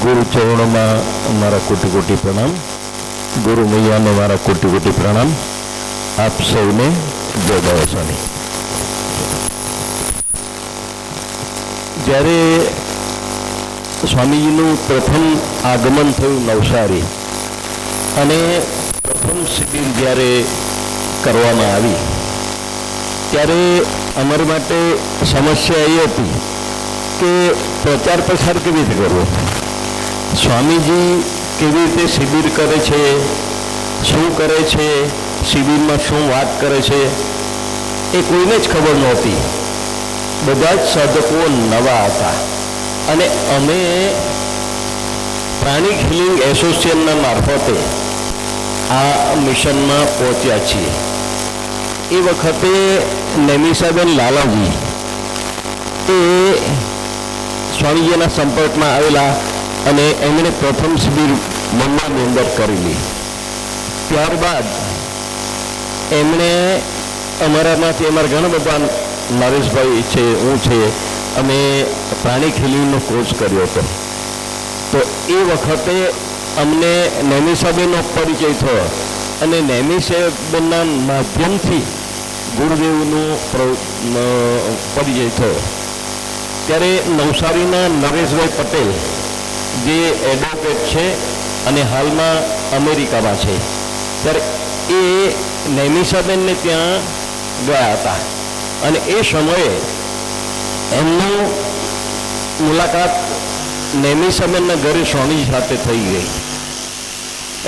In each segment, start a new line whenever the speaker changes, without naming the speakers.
ગુરુ ચરણોમાં મારા કોટી કોટી પ્રણામ, ગુરુ મૈયાને મારા કોટી કોટી પ્રણામ. આપ સૌને જય દવાસાની. જ્યારે સ્વામીજીનું પ્રથમ આગમન થયું નવસારી અને પ્રથમ શિબિર જ્યારે કરવામાં આવી ત્યારે અમારી માટે સમસ્યા એ હતી કે પ્રચાર પ્રસાર કેવી રીતે કરવો, સ્વામીજી કેવી રીતે શિબિર કરે છે, શું કરે છે, શિબિરમાં શું વાત કરે છે, એ કોઈને જ ખબર નહોતી. બધા જ સાધકો નવા હતા અને અમે પ્રાણિક હિલિંગ એસોસિએશનના મારફતે આ મિશનમાં પહોંચ્યા છીએ. એ વખતે નેમિષાબેન લાલાજી એ સ્વામીજીના સંપર્કમાં આવેલા અને એમણે પ્રથમ શિબિર મુંબઈની અંદર કરેલી. ત્યારબાદ એમણે અમારામાંથી અમારા ઘણા બધા નરેશભાઈ છે, હું છે, અમે પ્રાણિક હિલિંગનો કોર્સ કર્યો હતો. તો એ વખતે અમને નેમિષાબેનનો પરિચય થયો અને નેમિષાબેનના માધ્યમથી ગુરુદેવનો પરિચય થયો. ત્યારે નવસારીના નરેશભાઈ પટેલ જે એડવોકેટ છે અને હાલમાં અમેરિકામાં છે, ત્યારે એ નેમિષાબેનને ત્યાં ગયા હતા અને એ સમયે એમનું મુલાકાત નેમિષાબેનના ઘરે સ્વામીજી સાથે થઈ ગઈ.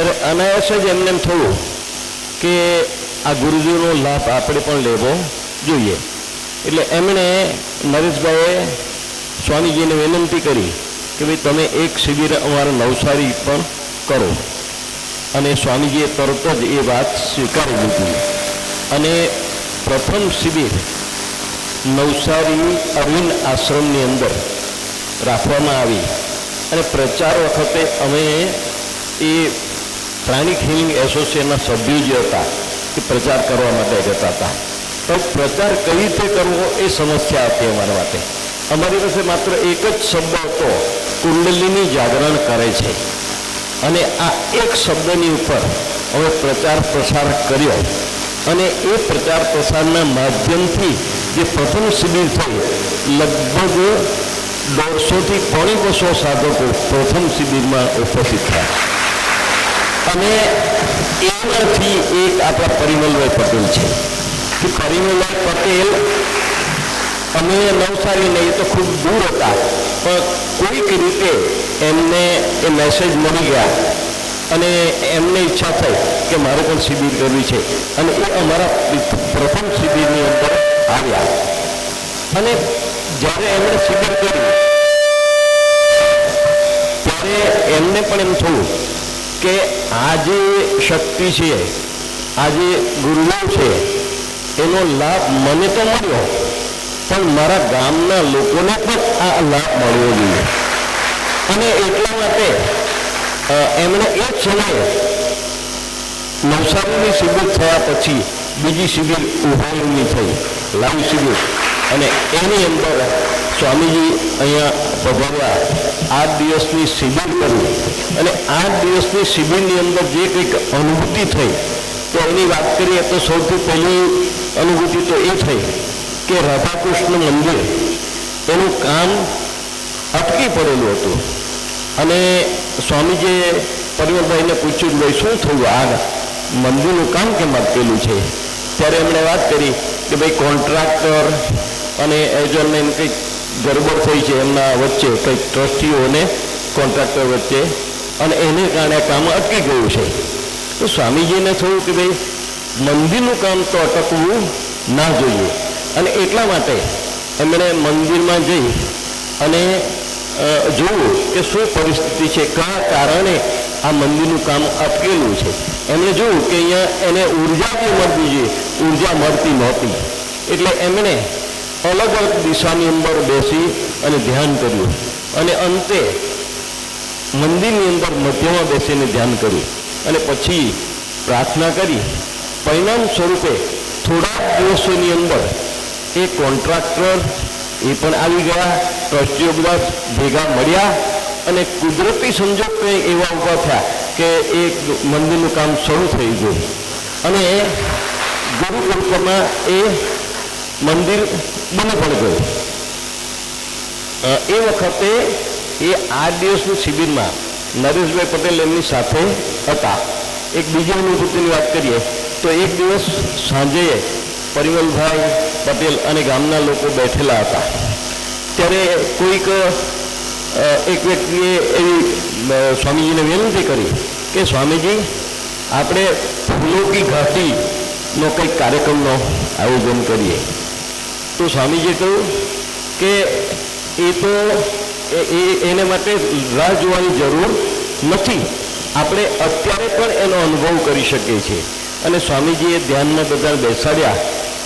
એટલે અનાયાસ જ એમને એમ થયું કે આ ગુરુજીનો લાભ આપણે પણ લેવો જોઈએ. એટલે એમણે નરેશભાઈએ સ્વામીજીને વિનંતી કરી કે ભાઈ તમે એક શિબિર અમારા નવસારી પણ કરો, અને સ્વામીજીએ તરત જ એ વાત સ્વીકારી લીધી અને પ્રથમ શિબિર નવસારી અરવિંદ આશ્રમની અંદર રાખવામાં આવી. અને પ્રચાર વખતે અમે એ પ્રાણિક હિલિંગ એસોસિએશનના સભ્યો જે હતા એ પ્રચાર કરવા માટે જતા હતા. તો પ્રચાર કઈ રીતે કરવો એ સમસ્યા હતી અમારા માટે. અમારી પાસે માત્ર એક જ શબ્દ હતો, કુંડલીની જાગરણ કરે છે, અને આ એક શબ્દની ઉપર અમે પ્રચાર પ્રસાર કર્યો અને એ પ્રચાર પ્રસારના માધ્યમથી જે પ્રથમ શિબિર થઈ, લગભગ 150થી 200 સાધકો પ્રથમ શિબિરમાં ઉપસ્થિત થયા. અને એમાંથી એક આપણા પરિમલભાઈ પટેલ છે. કે પરિમલભાઈ પટેલ અમે નવસારી નહીં તો ખૂબ દૂર હતા, પણ કોઈક રીતે એમને એ મેસેજ મળી ગયા અને એમને ઈચ્છા થઈ કે મારે પણ શિબિર કરવી છે, અને એ અમારા પ્રથમ શિબિરની અંદર આવ્યા. અને જ્યારે એમણે શિબિર કરી ત્યારે એમને પણ એમ થયું કે આ જે શક્તિ છે, આ જે ગુરુદેવ છે, એનો લાભ મને તો મળ્યો, પણ મારા ગામના લોકોને પણ આ લાભ મળવો જોઈએ. અને એટલા માટે એમણે એ જ સમયે નવસારીની શિબિર થયા પછી બીજી શિબિર ઉભાઈની થઈ, લાઈવ શિબિર, અને એની અંદર સ્વામીજી અહીંયા પધાર્યા. 8 દિવસની શિબિર કરી અને 8 દિવસની શિબિરની અંદર જે કંઈક અનુભૂતિ થઈ, તો એની વાત કરીએ તો સૌથી પહેલી અનુભૂતિ તો એ થઈ કે રાધાકૃષ્ણ મંદિર એનું કામ અટકી પડેલું હતું. અને સ્વામીજીએ પરિમલભાઈને પૂછ્યું કે ભાઈ શું થયું, આ મંદિરનું કામ કેમ અટકેલું છે? ત્યારે એમણે વાત કરી કે ભાઈ કોન્ટ્રાક્ટર અને એજન્ટને કંઈક ગડબડ થઈ છે એમના વચ્ચે, કંઈક ટ્રસ્ટીઓ અને કોન્ટ્રાક્ટર વચ્ચે, અને એને કારણે કામ અટકી ગયું છે. તો સ્વામીજીને થયું કે ભાઈ મંદિરનું કામ તો અટકવું ના જોઈએ, અને એટલા માટે એમણે મંદિરમાં જઈ અને જોયું કે શું પરિસ્થિતિ છે, કયા કારણે આ મંદિરનું કામ અટકેલું છે. એમણે જોયું કે અહીંયા એને ઉર્જા બી મળવી જોઈએ, ઉર્જા મળતી નહોતી. એટલે એમણે અલગ અલગ દિશાની અંદર બેસી અને ધ્યાન કર્યું, અને અંતે મંદિરની અંદર મધ્યમાં બેસીને ધ્યાન કર્યું, અને પછી પ્રાર્થના કરી. પરિણામ સ્વરૂપે થોડા દિવસોની અંદર એ કોન્ટ્રાક્ટર એ પણ આવી ગયા, ટ્રસ્ટીઓ બધા ભેગા મળ્યા અને કુદરતી સંજોગ કંઈ એવા ઊભા થયા કે એ મંદિરનું કામ શરૂ થઈ ગયું અને ગુરુકુળમાં એ મંદિર બની પણ ગયું. એ વખતે એ 8 દિવસની શિબિરમાં નરેશભાઈ પટેલ એમની સાથે હતા. એક બીજી અનુભૂતિની વાત કરીએ તો એક દિવસ સાંજે પરિમલભાઈ પટેલ અને ગામના લોકો બેઠેલા હતા. ત્યારે કોઈક એક વ્યક્તિએ એવી સ્વામીજીને વિનંતી કરી કે સ્વામીજી આપણે ફૂલો કી ઘાટીનો કંઈક કાર્યક્રમનો આયોજન કરીએ. તો સ્વામીજીએ કહ્યું કે એ તો એને માટે રાહ જોવાની જરૂર નથી, આપણે અત્યારે પણ એનો અનુભવ કરી શકીએ છીએ. અને સ્વામીજીએ ધ્યાનમાં બધા બેસાડ્યા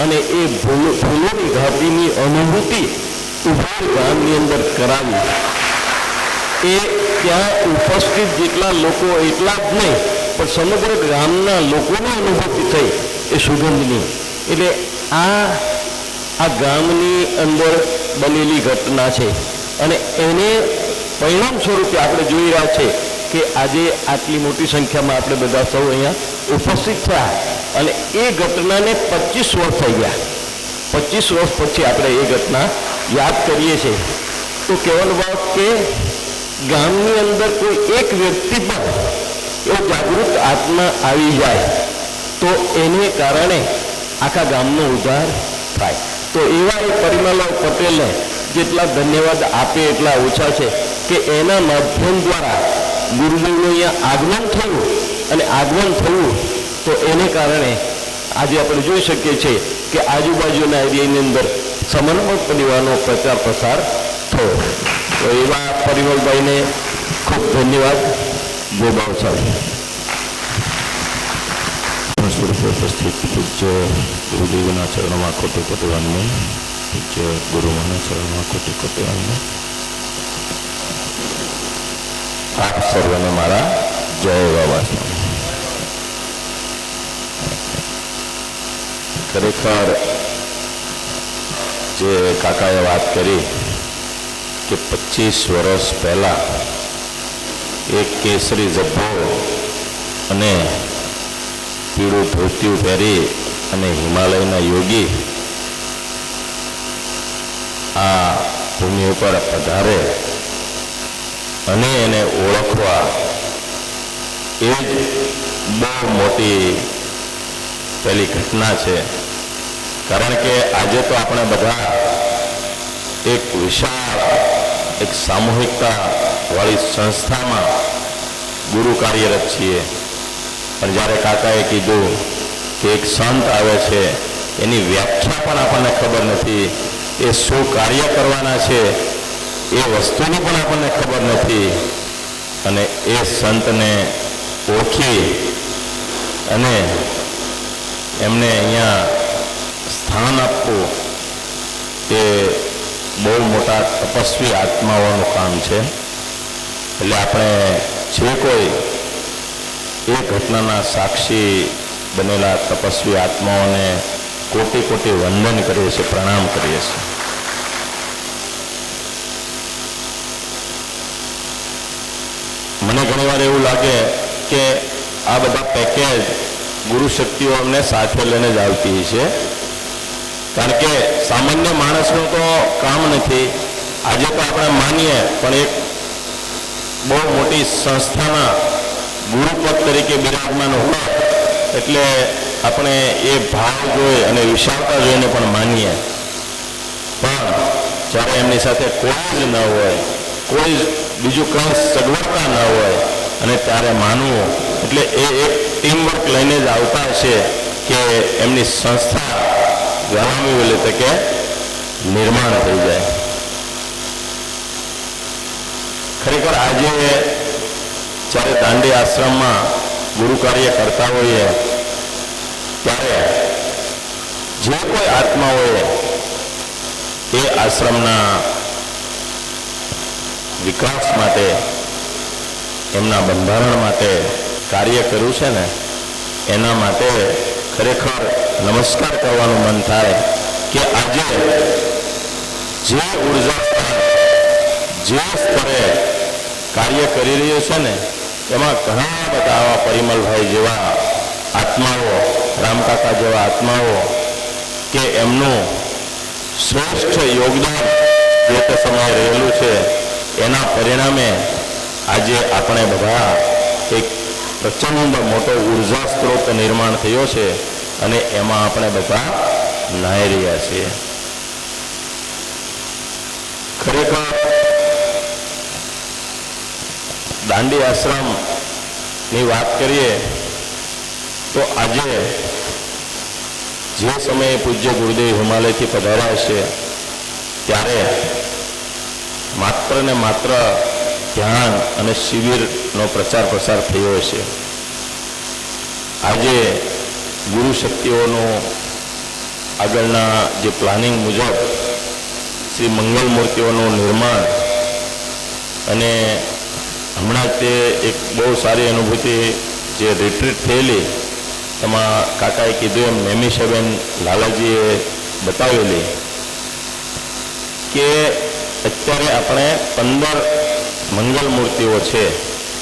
અને એ ફૂલોની ઘાટીની અનુભૂતિ ઉભા ગામની અંદર કરાવી. એ ત્યાં ઉપસ્થિત જેટલા લોકો એટલા જ નહીં પણ સમગ્ર ગામના લોકોની અનુભૂતિ થઈ એ સુગંધની. એટલે આ ગામની અંદર બનેલી ઘટના છે અને એને પરિણામ સ્વરૂપે આપણે જોઈ રહ્યા છે કે આજે આટલી મોટી સંખ્યામાં આપણે બધા સૌ અહીંયા ઉપસ્થિત થયા અને એ ઘટનાને 25 વર્ષ થઈ ગયા. 25 વર્ષ પછી આપણે એ ઘટના યાદ કરીએ છીએ. તો કહેવાનો ભાવ કે ગામની અંદર કોઈ એક વ્યક્તિ પણ એવો જાગૃત આત્મા આવી જાય તો એને કારણે આખા ગામનો ઉદ્ધાર થાય. તો એવા એ પરિમલભાઈ પટેલને જેટલા ધન્યવાદ આપે એટલા ઓછા છે કે એના માધ્યમ દ્વારા ગુરુદેવનું અહીંયા આગમન થયું અને આગમન થયું તો એને કારણે આજે આપણે જોઈ શકીએ છીએ કે આજુબાજુના એરિયાની અંદર સમન્વય પરિવારનો પ્રચાર પ્રસાર થયો. તો એવા પરિમલભાઈને ખૂબ ધન્યવાદ. જય ભાવસારી.
સ્વરૂપે ઉપસ્થિત પૂજ્ય ગુરુદેવના ચરણોમાં કોટી કોટી વંદન. પૂજ્ય ગુરુમાના ચરણોમાં કોટી કોટી વંદન. આપ સર્વને મારા જય બાબા. ખરેખર જે કાકાએ વાત કરી કે 25 વર્ષ પહેલા એક કેસરી ઝભ્ભો અને પીળું ધોતિયું પહેરી અને હિમાલયના યોગી આ ભૂમિ ઉપર પધારે અને એને ઓળખવા એ જ બહુ મોટી પહેલી ઘટના છે. કારણ કે આજે તો આપણે બધા એક વિશાળ એક સામૂહિકતાવાળી સંસ્થામાં ગુરુ કાર્યરત છીએ. પણ જ્યારે કાકાએ કીધું કે એક સંત આવે છે એની વ્યાખ્યા પણ આપણને ખબર નથી, એ શું કાર્ય કરવાના છે એ વસ્તુની પણ આપણને ખબર નથી, અને એ સંતને ઓળખી અને એમને અહીંયા સ્થાન આપવું એ બહુ મોટા તપસ્વી આત્માઓનું કામ છે. એટલે આપણે જે કોઈ એ ઘટનાના સાક્ષી બનેલા તપસ્વી આત્માઓને કોટી કોટી વંદન કરીએ છીએ, પ્રણામ કરીએ છીએ. મને ઘણીવાર એવું લાગે કે આ બધા પેકેજ ગુરુ શક્તિઓ અમને સાથે લઈને જ આવતી છે. કારણ કે સામાન્ય માણસનું તો કામ નથી. આજે તો આપણે માનીએ પણ એક બહુ મોટી સંસ્થાના ગુરુપદ તરીકે બિરાજમાન હોય એટલે આપણે એ ભાવ જોઈ અને વિશાળતા જોઈને પણ માનીએ. પણ જ્યારે એમની સાથે કોઈ જ ન હોય, કોઈ બીજું કંઈ સગવડતા ન હોય અને ત્યારે માનવું એટલે એ એક ટીમવર્ક લઈને જ આવતા હશે કે એમની સંસ્થા વહેલામી વહેલી તકે નિર્માણ થઈ જાય. ખરેખર આજે જ્યારે દાંડી આશ્રમમાં ગુરુ કાર્ય કરતા હોઈએ ત્યારે જે કોઈ આત્માઓએ એ આશ્રમના વિકાસ માટે, એમના બંધારણ માટે કાર્ય કર્યું છે ને, એના માટે ખરેખર નમસ્કાર કરવાનું મન થાય કે આજે જે ઉર્જા જે સ્તરે કાર્ય કરી રહ્યું છે ને એમાં ઘણા બધા આવા પરિમલભાઈ જેવા આત્માઓ, રામકાકા જેવા આત્માઓ કે એમનું શ્રેષ્ઠ યોગદાન જે તે સમયે રહેલું છે એના પરિણામે આજે આપણે બધા એક પ્રચંડ મોટો ઉર્જા સ્ત્રોત નિર્માણ થયો છે અને એમાં આપણે બધા નાહી રહ્યા છીએ. ખરેખર દાંડી આશ્રમની વાત કરીએ તો આજે જે સમયે પૂજ્ય ગુરુદેવ હિમાલયથી પધાર્યા છે ત્યારે માત્ર ને માત્ર ધ્યાન અને શિબિરનો પ્રચાર પ્રસાર થયો છે. આજે ગુરુ શક્તિઓનું આગળના જે પ્લાનિંગ મુજબ શ્રી મંગલ મૂર્તિઓનું નિર્માણ અને હમણાં તે એક બહુ સારી અનુભૂતિ જે રિટ્રીટ થયેલી એમાં કાકાએ કીધું એમ નેમિષાબેન લાલાજીએ બતાવેલી કે અત્યારે આપણે 15 મંગલ મૂર્તિઓ છે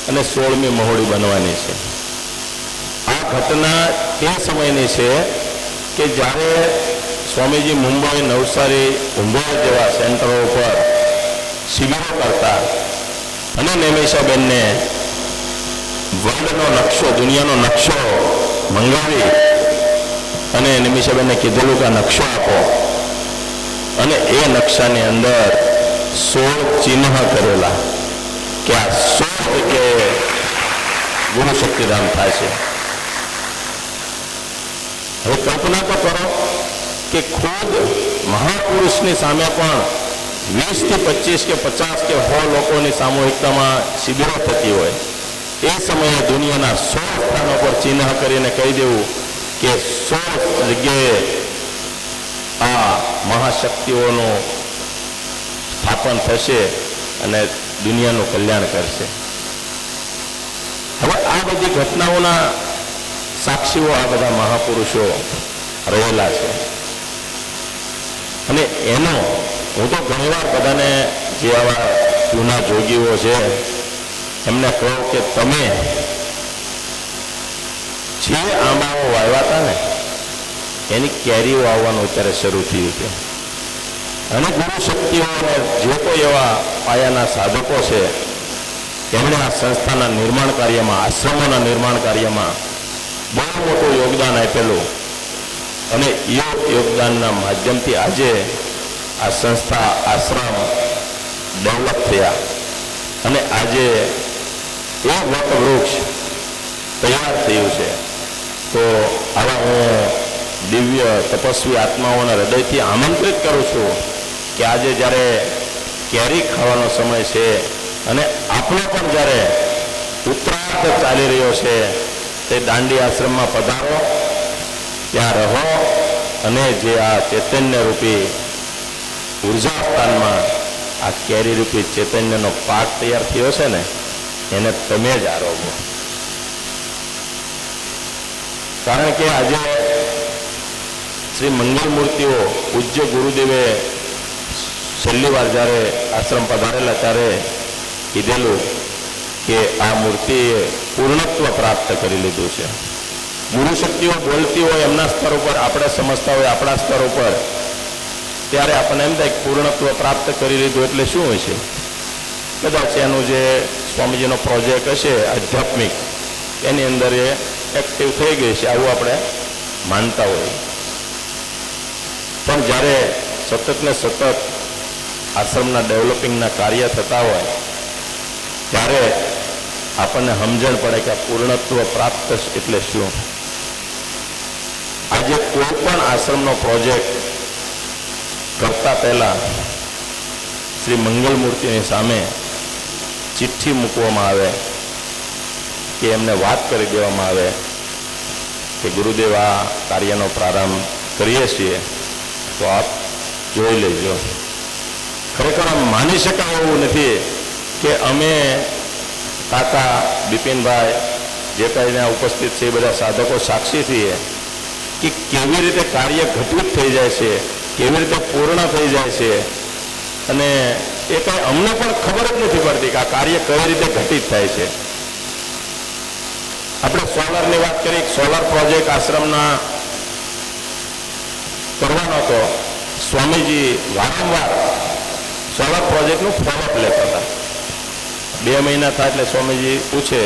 અને 16મી મહોડી બનવાની છે. આ ઘટના તે સમયની છે કે જ્યારે સ્વામીજી મુંબઈ, નવસારી, ઉંઝા જેવા સેન્ટરો ઉપર શિબિરો કરતા અને નેમિષાબેનને વર્લ્ડનો નકશો, દુનિયાનો નકશો મંગાવી અને નેમિષાબેનને કીધેલું કે નકશો આપો અને એ નકશાની અંદર 16 ચિહ્ન કરેલા કે આ 16 કે ગુરુ શક્તિધામ થાય છે. હવે કલ્પના તો કરો કે ખુદ મહાપુરુષની સામે પણ 20 થી 25 કે 50 કે 100 લોકોની સામૂહિકતામાં શિબિરો થતી હોય એ સમયે દુનિયાના 16 સ્થાનો પર ચિહ્ન કરીને કહી દેવું કે 16 જગ્યાએ આ મહાશક્તિઓનું સ્થાપન થશે અને દુનિયાનું કલ્યાણ કરશે. હવે આ બધી ઘટનાઓના સાક્ષીઓ આ બધા મહાપુરુષો રહેલા છે અને એનો હું તો ઘણીવાર બધાને જે આવા જૂના જોગીઓ છે એમને કહું કે તમે જે આંબાઓ વાવ્યા હતા ને એની કેરીઓ આવવાનું અત્યારે શરૂ થયું છે અને ગુરુ શક્તિઓને જે કોઈ એવા પાયાના સાધકો છે તેમણે આ સંસ્થાના નિર્માણ કાર્યમાં, આશ્રમોના નિર્માણ કાર્યમાં બહુ મોટું યોગદાન આપેલું અને એ યોગદાનના માધ્યમથી આજે આ સંસ્થા, આશ્રમ ડેવલપ થયા અને આજે એ વટવૃક્ષ તૈયાર થયું છે. તો આવા હું દિવ્ય તપસ્વી આત્માઓના હૃદયથી આમંત્રિત કરું છું કે આજે જ્યારે કેરી ખાવાનો સમય છે અને આપણો પણ જ્યારે ઉત્તરાર્ધ ચાલી રહ્યો છે તે દાંડી આશ્રમમાં પધારો, ત્યાં રહો અને જે આ ચૈતન્ય રૂપી ઉર્જા સ્થાનમાં આ કેરી રૂપી ચૈતન્યનો પાક તૈયાર થયો છે ને એને તમે જ આરોગો. કારણ કે આજે શ્રી મંગલ મૂર્તિઓ પૂજ્ય ગુરુદેવે છેલ્લી વાર જ્યારે આશ્રમ પધારેલા ત્યારે કીધેલું કે આ મૂર્તિએ પૂર્ણત્વ પ્રાપ્ત કરી લીધું છે. ગુરુ શક્તિઓ બોલતી હોય એમના સ્તર ઉપર, આપણે સમજતા હોય આપણા સ્તર ઉપર, ત્યારે આપણને એમ થાય કે પૂર્ણત્વ પ્રાપ્ત કરી લીધું એટલે શું હોય છે? કદાચ એનું જે સ્વામીજીનો પ્રોજેક્ટ હશે આધ્યાત્મિક એની અંદર એ એક્ટિવ થઈ ગઈ છે આવું આપણે માનતા હોઈએ. પણ જ્યારે સતત ને સતત આશ્રમના ડેવલપિંગના કાર્ય થતા હોય ત્યારે આપણને સમજણ પડે કે પૂર્ણત્વ પ્રાપ્ત એટલે શું. આજે કોઈ પણ આશ્રમનો પ્રોજેક્ટ કરતા પહેલા શ્રી મંગલ મૂર્તિની સામે ચિઠ્ઠી મૂકવામાં આવે કે એમને વાત કરી દેવામાં આવે કે ગુરુદેવ આ કાર્યનો પ્રારંભ કરીએ છીએ તો આપ જોઈ લેજો. ખરેખર આમ માની શકાય એવું નથી કે અમે કાકા બિપિનભાઈ જે કંઈ ત્યાં ઉપસ્થિત છે એ બધા સાધકો સાક્ષી છીએ કે કેવી રીતે કાર્ય ઘટિત થઈ જાય છે, કેવી રીતે પૂર્ણ થઈ જાય છે અને એ કાંઈ અમને પણ ખબર જ નથી પડતી કે આ કાર્ય કઈ રીતે ઘટિત થાય છે. આપણે સોલરની વાત કરી, સોલર પ્રોજેક્ટ આશ્રમના કરવાનો હતો. સ્વામીજી વારંવાર સોલર પ્રોજેક્ટનું ફોલોઅપ લેતા હતા. 2 મહિના થાય એટલે સ્વામીજી પૂછે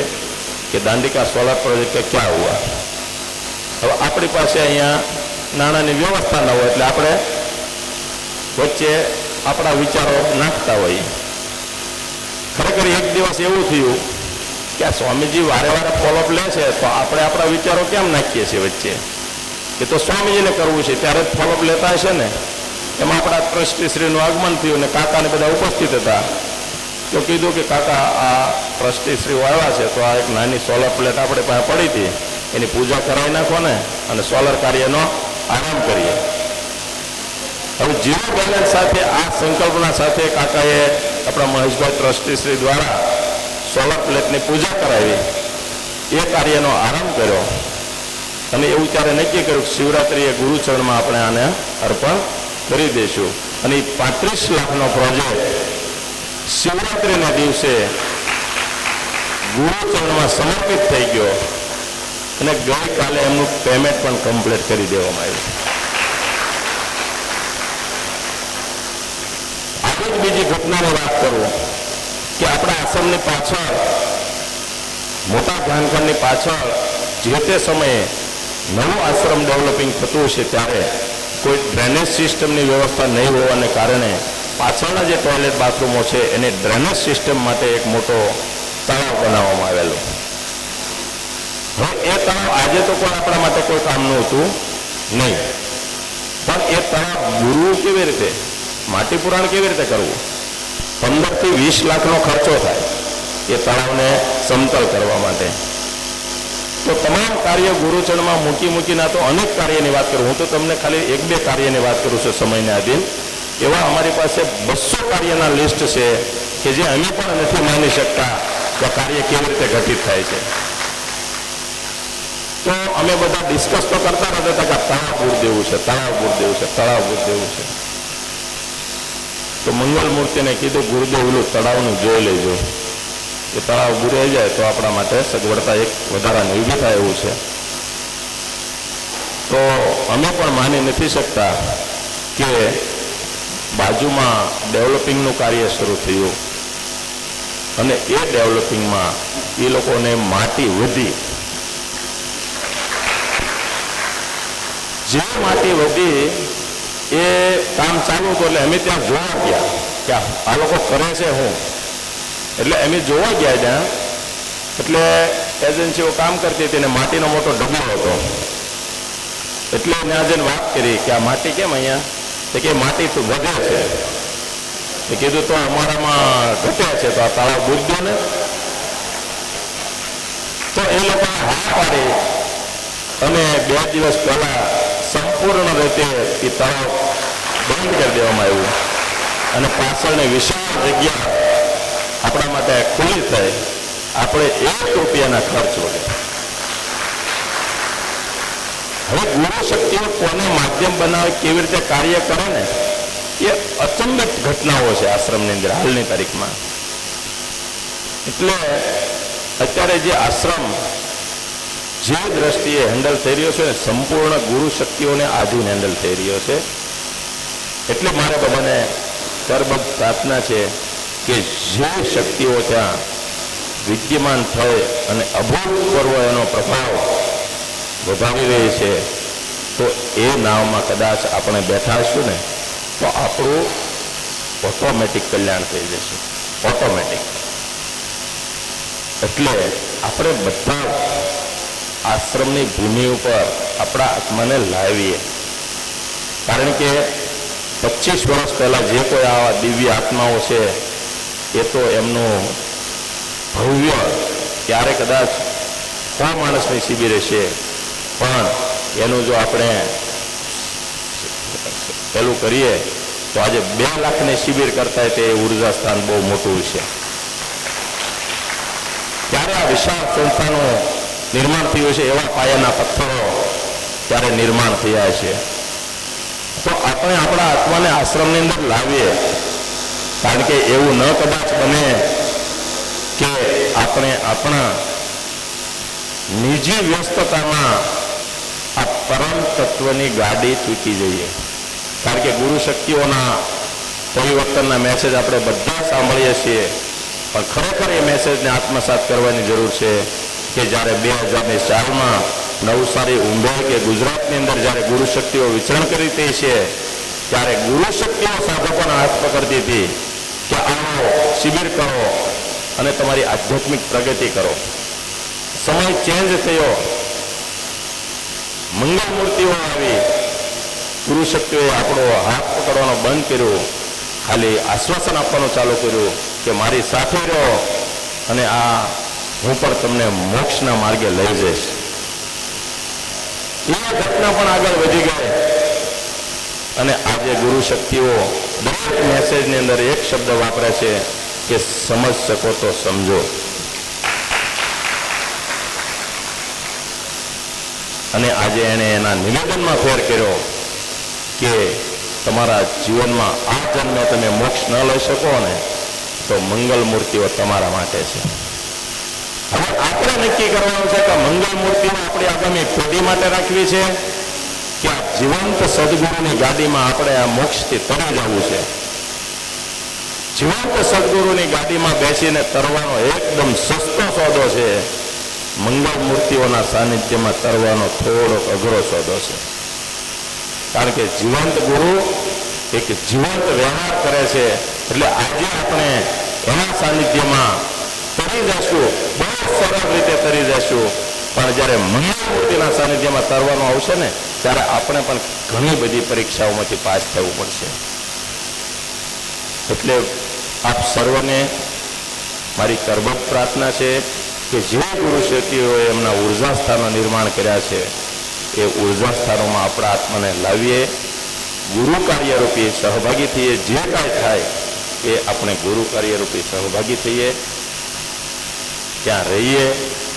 કે દાંડિકા સોલર પ્રોજેક્ટ ક્યાં હુઆ. હવે આપણી પાસે અહીંયા નાણાંની વ્યવસ્થા ન હોય એટલે આપણે વચ્ચે આપણા વિચારો નાખતા હોઈએ. ખરેખર એક દિવસ એવું થયું કે આ સ્વામીજી વારે વારે ફોલોઅપ લે છે તો આપણે આપણા વિચારો કેમ નાખીએ છીએ વચ્ચે? એ તો સ્વામીજીને કરવું છે ત્યારે જ ફોલોઅપ લેતા હશે ને. એમાં આપણા ટ્રસ્ટીશ્રીનું આગમન થયું ને કાકાને બધા ઉપસ્થિત હતા. તો કીધું કે કાકા આ ટ્રસ્ટીશ્રીઓ આવ્યા છે તો આ એક નાની સોલર પ્લેટ આપણે પાસે પડી હતી, એની પૂજા કરાવી નાખો ને અને સોલર કાર્યનો આરંભ કરીએ. હવે ઝીરો બેલેન્સ સાથે આ સંકલ્પના સાથે કાકાએ આપણા મહેશભાઈ ટ્રસ્ટીશ્રી દ્વારા સોલર પ્લેટની પૂજા કરાવી, એ કાર્યનો આરંભ કર્યો. અને એવું ત્યારે નક્કી કર્યું કે શિવરાત્રિએ ગુરુચરણમાં આપણે આને અર્પણ કરી દઈશું. અને એ 35 લાખનો પ્રોજેક્ટ શિવરાત્રિના દિવસે ગુરુચરણમાં સમર્પિત થઈ ગયો અને ગઈકાલે એમનું પેમેન્ટ પણ કમ્પ્લીટ કરી દેવામાં આવ્યું. આજે જ બીજી ઘટનાની વાત કરું કે આપણા આશ્રમની પાછળ, મોટા ધ્યાનખંડની પાછળ જે તે સમયે નવું આશ્રમ ડેવલપિંગ થતું છે ત્યારે કોઈ ડ્રેનેજ સિસ્ટમની વ્યવસ્થા નહીં હોવાને કારણે પાછળના જે ટોયલેટ બાથરૂમો છે એને ડ્રેનેજ સિસ્ટમ માટે એક મોટો તળાવ બનાવવામાં આવેલો. હવે એ તળાવ આજે તો કોઈ આપણા માટે કોઈ કામનું હતું નહીં, પણ એ તળાવ ગુરવું કેવી રીતે, માટી પુરાણ કેવી રીતે કરવું? 15 થી 20 લાખનો ખર્ચો થાય એ તળાવને સમતલ કરવા માટે. તો તમામ કાર્ય ગુરુચરણમાં મૂકીના તો અનેક કાર્યની વાત કરું. હું તો તમને ખાલી 1-2 કાર્યની વાત કરું છું સમયને આધીન. એવા અમારી પાસે 200 કાર્યના લિસ્ટ છે કે જે અમે પણ નથી માની શકતા કે કાર્ય કેવી રીતે ઘટિત થાય છે. તો અમે બધા ડિસ્કસ તો કરતા રહેતા કે તળાવ પૂર દેવું છે, તળાવ પૂર દેવું છે, તળાવ પૂર દેવું છે. તો મંગલ મૂર્તિને કીધું ગુરુદેવ ઓલું તળાવનું જોઈ લેજો, એ તળાવ બુરાઈ જાય તો આપણા માટે સગવડતા એક વધારાની ઊભી થાય એવું છે. તો અમે પણ માની નથી શકતા કે બાજુમાં ડેવલપિંગનું કાર્ય શરૂ થયું અને એ ડેવલપિંગમાં એ લોકોને માટી વધી, જે માટી વધી એ કામ ચાલુ હતું. એટલે અમે ત્યાં જોવા ગયા કે આ લોકો કરે છે હું, એટલે અમે જોવા ગયા ત્યાં. એટલે એજન્સીઓ કામ કરતી હતી ને માટીનો મોટો ઢગલો હતો. એટલે ત્યાં જઈને વાત કરી કે આ માટી કેમ અહીંયા? તો કે માટી તો વધે છે. એ કીધું તો અમારામાં ઘટે છે તો આ તળાવ બુજ્યો ને. તો એ લોકોએ હા પાડી અને 2 દિવસ પહેલા સંપૂર્ણ રીતે એ તળાવ બંધ કરી દેવામાં આવ્યું અને પાછળની વિશાળ જગ્યા આપણા માટે ખુલ્લી થઈ. આપણે 1 રૂપિયાના ખર્ચ વગર. હવે ગુરુ શક્તિઓ કોને માધ્યમ બનાવે, કેવી રીતે કાર્ય કરે ને, એ અચંબિત ઘટનાઓ છે આશ્રમની અંદર હાલની તારીખમાં. એટલે અત્યારે જે આશ્રમ જે દ્રષ્ટિએ હેન્ડલ થઈ રહ્યો છે સંપૂર્ણ ગુરુ શક્તિઓને આધીન હેન્ડલ થઈ રહ્યો છે. એટલે મારે બધાને કરબદ્ધ પ્રાર્થના છે કે જે શક્તિઓ ત્યાં વિદ્યમાન થઈ અને અભૂતપૂર્વ એનો પ્રભાવ વધારી રહી છે, તો એ નાવમાં કદાચ આપણે બેઠા હશું ને તો આપણું ઓટોમેટિક કલ્યાણ થઈ જશે, ઓટોમેટિક. એટલે આપણે બધા આશ્રમની ભૂમિ ઉપર આપણા આત્માને લાવીએ. કારણ કે 25 વર્ષ પહેલાં જે કોઈ આવા દિવ્ય આત્માઓ છે એ તો એમનું ભવ્ય ત્યારે કદાચ 100 માણસની શિબિર હશે, પણ એનું જો આપણે પેલું કરીએ તો આજે 2 લાખની શિબિર કરતા તે ઉર્જા સ્થાન બહુ મોટું છે. ત્યારે આ વિશાળ સંસ્થાનું નિર્માણ થયું છે, એવા પાયાના પથ્થરો ત્યારે નિર્માણ થયા છે. તો આપણે આપણા આત્માને આશ્રમની અંદર લાવીએ કારણ કે એવું ન કદાચ બને કે આપણે આપણા નિજી વ્યસ્તતામાં આ પરમ તત્વની ગાડી ચૂકી જઈએ. કારણ કે ગુરુ શક્તિઓના પરિવર્તનના મેસેજ આપણે બધા સાંભળીએ છીએ, પણ ખરેખર એ મેસેજને આત્મસાત કરવાની જરૂર છે કે જ્યારે 2004માં નવસારી ઉંબેર કે ગુજરાતની અંદર જ્યારે ગુરુ શક્તિઓ વિચરણ કરી હતી છે, ત્યારે ગુરુ શક્તિઓ સાધકોના હાથ પકડતી હતી કે આવો શિબિર કરો અને તમારી આધ્યાત્મિક પ્રગતિ કરો. સમય ચેન્જ થયો, મંગળ મૂર્તિઓ આવી, ગુરુ શક્તિઓએ આપણો હાથ પકડવાનો બંધ કર્યો, ખાલી આશ્વાસન આપવાનું ચાલુ કર્યું કે મારી સાથે રહો અને આ હું પણ તમને મોક્ષના માર્ગે લઈ જઈશ. એ ઘટના પણ આગળ વધી ગઈ અને આજે ગુરુ શક્તિઓ દરેક મેસેજની અંદર એક શબ્દ વાપરે છે કે સમજ શકો તો સમજો. અને આજે એણે એના નિવેદનમાં ફેર કર્યો કે તમારા જીવનમાં આ જન્મે તમે મોક્ષ ન લઈ શકો ને તો મંગલ મૂર્તિઓ તમારા માટે છે. હવે આપણે નક્કી કરવાનું છે કે મંગળ મૂર્તિઓ આપણી આગામી પેઢી માટે રાખવી છે કે આ જીવંત સદગુરુની ગાડીમાં આપણે આ મોક્ષથી તરી જવું છે. જીવંત સદગુરુની ગાડીમાં બેસીને તરવાનો એકદમ સસ્તો સોદો છે, મંગળ મૂર્તિઓના સાનિધ્યમાં તરવાનો થોડોક અઘરો સોદો છે. કારણ કે જીવંત ગુરુ એક જીવંત વ્યવહાર કરે છે. એટલે આજે આપણે એના સાનિધ્યમાં તરી જશું, બહુ સરળ રીતે તરી જશું, પણ જ્યારે મંગળ મૂર્તિના સાનિધ્યમાં તરવાનું આવશે ને ત્યારે આપણે પણ ઘણી બધી પરીક્ષાઓમાંથી પાસ થવું પડશે. એટલે આપ સર્વને મારી કરબદ્ધ પ્રાર્થના છે કે જે ગુરુ શક્તિઓએ એમના ઉર્જા સ્થાનો નિર્માણ કર્યા છે એ ઉર્જા સ્થાનોમાં આપણા આત્માને લાવીએ, ગુરુ કાર્યરૂપી સહભાગી થઈએ. જે કાંઈ થાય એ આપણે ગુરુ કાર્યરૂપી સહભાગી થઈએ, ત્યાં રહીએ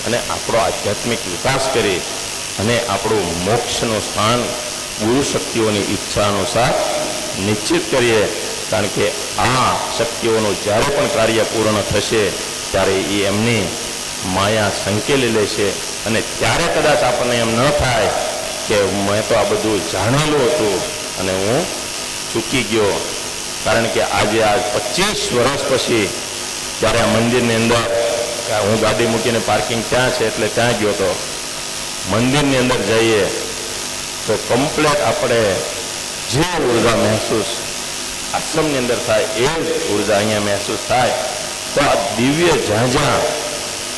અને આપણો આધ્યાત્મિક વિકાસ કરી અને આપણું મોક્ષનું સ્થાન ગુરુ શક્તિઓની ઈચ્છા અનુસાર નિશ્ચિત કરીએ. કારણ કે આ શક્તિઓનું જ્યારે પણ કાર્ય પૂર્ણ થશે ત્યારે એ એમની માયા સંકેલી લેશે અને ત્યારે કદાચ આપણને એમ ન થાય કે મેં તો આ બધું જાણેલું હતું અને હું ચૂકી ગયો. કારણ કે આજે આ 25 વર્ષ પછી જ્યારે આ મંદિરની અંદર હું ગાડી મૂકીને પાર્કિંગ ત્યાં છે એટલે ત્યાં ગયો હતો, મંદિરની અંદર જઈએ તો કમ્પ્લેટ આપણે જે ઉર્જા મહેસૂસ આશ્રમની અંદર થાય એ જ ઉર્જા અહીંયા મહેસૂસ થાય. તો આ દિવ્ય જ્યાં જ્યાં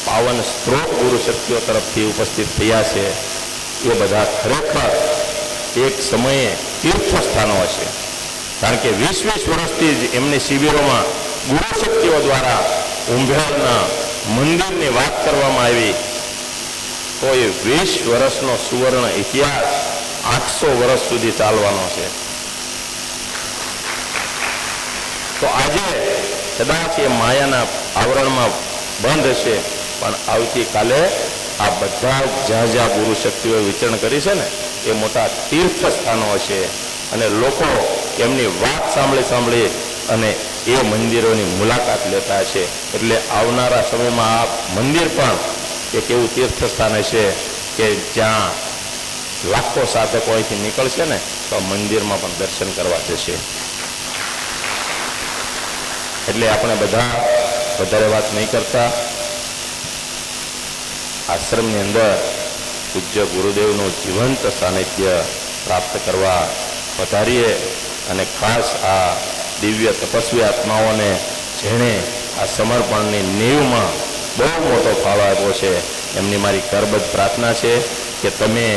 પાવન સ્ત્રોત ગુરુ શક્તિઓ તરફથી ઉપસ્થિત થયા છે એ બધા ખરેખર એક સમયે તીર્થ સ્થાનો હશે. કારણ કે 20-20 વર્ષથી જ એમની શિબિરોમાં ગુરુ શક્તિઓ દ્વારા ઉંભેરના મંદિરની વાત કરવામાં આવી. તો એ 20 વર્ષનો સુવર્ણ ઇતિહાસ 800 વર્ષ સુધી ચાલવાનો છે. તો આજે કદાચ એ માયાના આવરણમાં બંધ હશે, પણ આવતીકાલે આ બધા જ્યાં જ્યાં ગુરુ શક્તિઓ વિચરણ કરી છે ને એ મોટા તીર્થ સ્થાનો હશે અને લોકો એમની વાત સાંભળી અને એ મંદિરોની મુલાકાત લેતા હશે. એટલે આવનારા સમયમાં આ મંદિર પણ એક એવું તીર્થ સ્થાન હશે કે જ્યાં લાખો સાધકો અહીંથી નીકળશે ને તો મંદિરમાં પણ દર્શન કરવા જશે. એટલે આપણે બધા વધારે વાત નહીં કરતા આશ્રમની અંદર પૂજ્ય ગુરુદેવનું જીવંત સાનિધ્ય પ્રાપ્ત કરવા પધારીએ અને ખાસ આ દિવ્ય તપસ્વી આત્માઓને જેણે આ સમર્પણની નીવમાં બહુ મોટો ફાળો આપ્યો છે એમની મારી કરબદ્ધ પ્રાર્થના છે કે તમે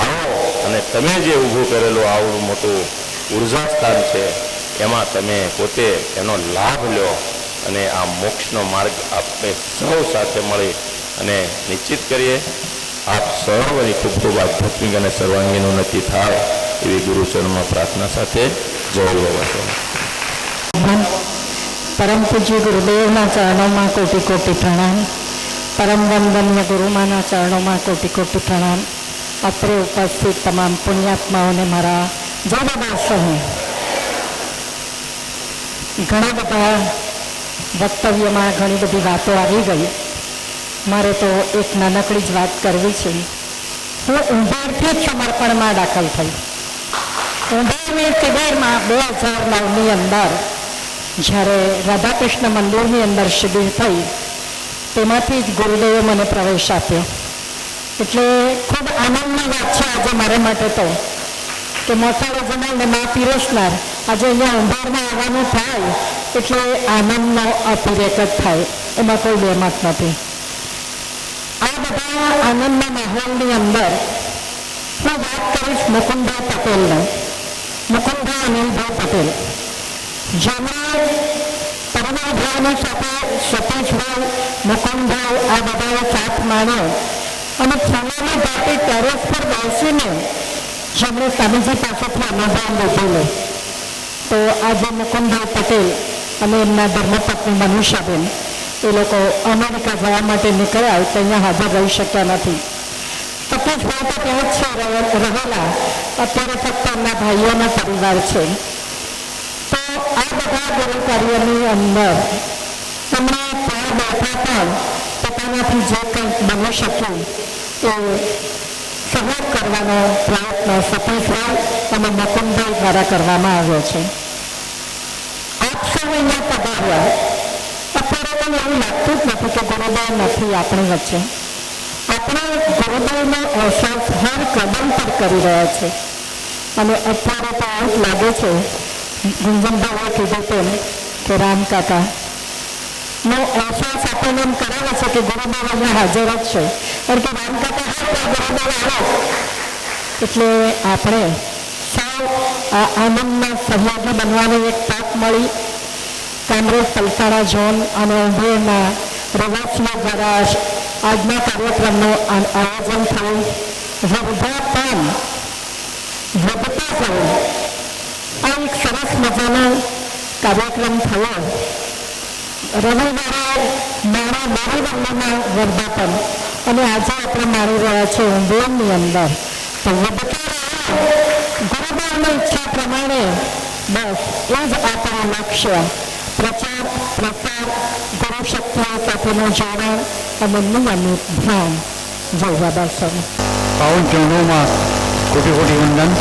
આવો અને તમે જે ઊભું કરેલું આવું મોટું ઉર્જા સ્થાન છે એમાં તમે પોતે એનો લાભ લો અને આ મોક્ષનો માર્ગ આપણે સૌ સાથે મળી અને નિશ્ચિત કરીએ. આપ સર્વની ખૂબ ખૂબ આધ્યાત્મિક અને સર્વાંગીન ઉન્નતિ થાય એવી ગુરુચરણમાં પ્રાર્થના સાથે જય બાબા.
પરમ પૂજ્ય ગુરુદેવના ચરણોમાં કોટી કોટી પ્રણામ. પરમ વંદનીય ગુરુમાના ચરણોમાં કોટી કોટી પ્રણામ. અત્રે ઉપસ્થિત તમામ પુણ્યાત્માઓને મારા જય બાબા સહુ. ઘણા બધા વક્તવ્યમાં ઘણી બધી વાતો આવી ગઈ. મારે તો એક નાનકડી જ વાત કરવી છે. હું ઉંધારથી જ સમર્પણમાં દાખલ થઈ. ઉંધારની શિબિરમાં 2009ની અંદર જ્યારે રાધાકૃષ્ણ મંદિરની અંદર શિબિર થઈ તેમાંથી જ ગુરુદેવે મને પ્રવેશ આપ્યો. એટલે ખૂબ આનંદની વાત છે આજે મારે માટે તો કે મોસાળો જમાઈને મા પીરસનાર આજે અહીંયા ઉંધારમાં આવવાનું થાય એટલે આનંદનો અતિરેક જ થાય, એમાં કોઈ બેમત નથી. આ બધા આનંદના માહોલની અંદર હું વાત કરીશ મુકુંદભાઈ પટેલનો. મુકુંદભાઈ અનિલભાઈ પટેલ જેમણે પરમાભાઈની સાથે સતીશભાઈ, મુકુંદભાઈ આ બધાએ સાથ માન્યો અને ફૂલોની ઘાટી ટેરેસ પર બેસીને જેમણે સ્વામીજી પાસેથી અનુભવ લીધેલો. તો આજે મુકુંદભાઈ પટેલ અને એમના ધર્મપત્ની મનીષાબેન એ લોકો અમેરિકા જવા માટે નીકળ્યા તો અહીંયા હાજર રહી શક્યા નથી. સતીશભાઈ તો ત્યાં જ છે રહેલા, અત્યારે ફક્ત એમના ભાઈઓનો પરિવાર છે. તો આ બધા ગુરુ કાર્યની અંદર એમણે ત્યાં બેઠા પણ પોતાનાથી જે કંઈક બની શક્યું એ સહયોગ કરવાનો પ્રયત્ન સતીશભાઈ અને મુકુંદભાઈ દ્વારા કરવામાં આવ્યો છે. આપ સૌ અહીંયા પધાર્યા. અત્યારે પણ એવું લાગતું જ નથી કે ગુરુદેવ નથી આપણી વચ્ચે. આપણે ગુરુદેવનો અહેસાસ હર કદમ પર કરી રહ્યા છે. અને અત્યારે તો એવું જ લાગે છે, ગુંજનભાઈએ કીધું તેમ કે રામ કાકાનો અહેસાસ આપણને એમ કરાવે છે કે ગુરુદેવ અહીંયા હાજર જ છે. કારણ કે રામ કાકા ગુરુદેવ આવે એટલે આપણે સૌ આ આનંદના સહયોગી બનવાની એક તક મળી. કામરેજ પલસાણા ઝોન અને ઉંભેરના રહેવાસીઓ દ્વારા આજના કાર્યક્રમનું આયોજન થયું. વર્ધાપન વધતા થયું. આ એક સરસ મજાનો કાર્યક્રમ થયો. રવિવારે મારા મારીવલ્લભના વર્ધાપન અને આજે આપણે માણી રહ્યા છીએ ઉંબેરની અંદર. તો વધતા ગુરુદેવની ઈચ્છા પ્રમાણે બસ એ જ આપણું લક્ષ્ય. પ્રચાર પ્રસાર ગુરુ શક્તિઓ સાથેનું જોડાણ અને નિયમિત ધ્યાન. જય બાબા સાહેબ.
પાવન ચરણોમાં કોટી કોટી વંદન.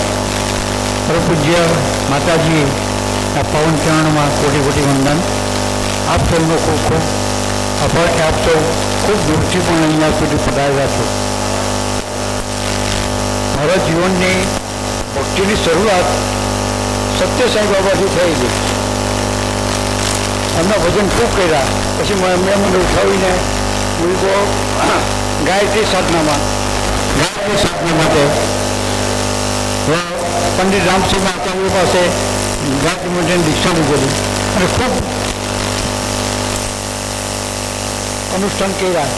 પરમ પૂજ્ય માતાજી આ પાવન ચરણોમાં કોટી કોટી વંદન. આપ સૌનો ખૂબ ખૂબ આભાર કે આપ સૌ ખૂબ દૂરથી પણ અહીંયા સુધી પધાર્યા છો. મારા જીવનની ભક્તિની શરૂઆત સત્ય સાંઈ બાબાથી થયેલી. એમના ભજન ખૂબ કર્યા. પછી એમને મને ઉઠાવીને મૂકો ગાયત્રી સાધના માટે પંડિત રામસિંહ આચાર્ય પાસે ગાયત્રી મંત્રની દીક્ષા લીધેલી અને ખૂબ અનુષ્ઠાન કર્યા.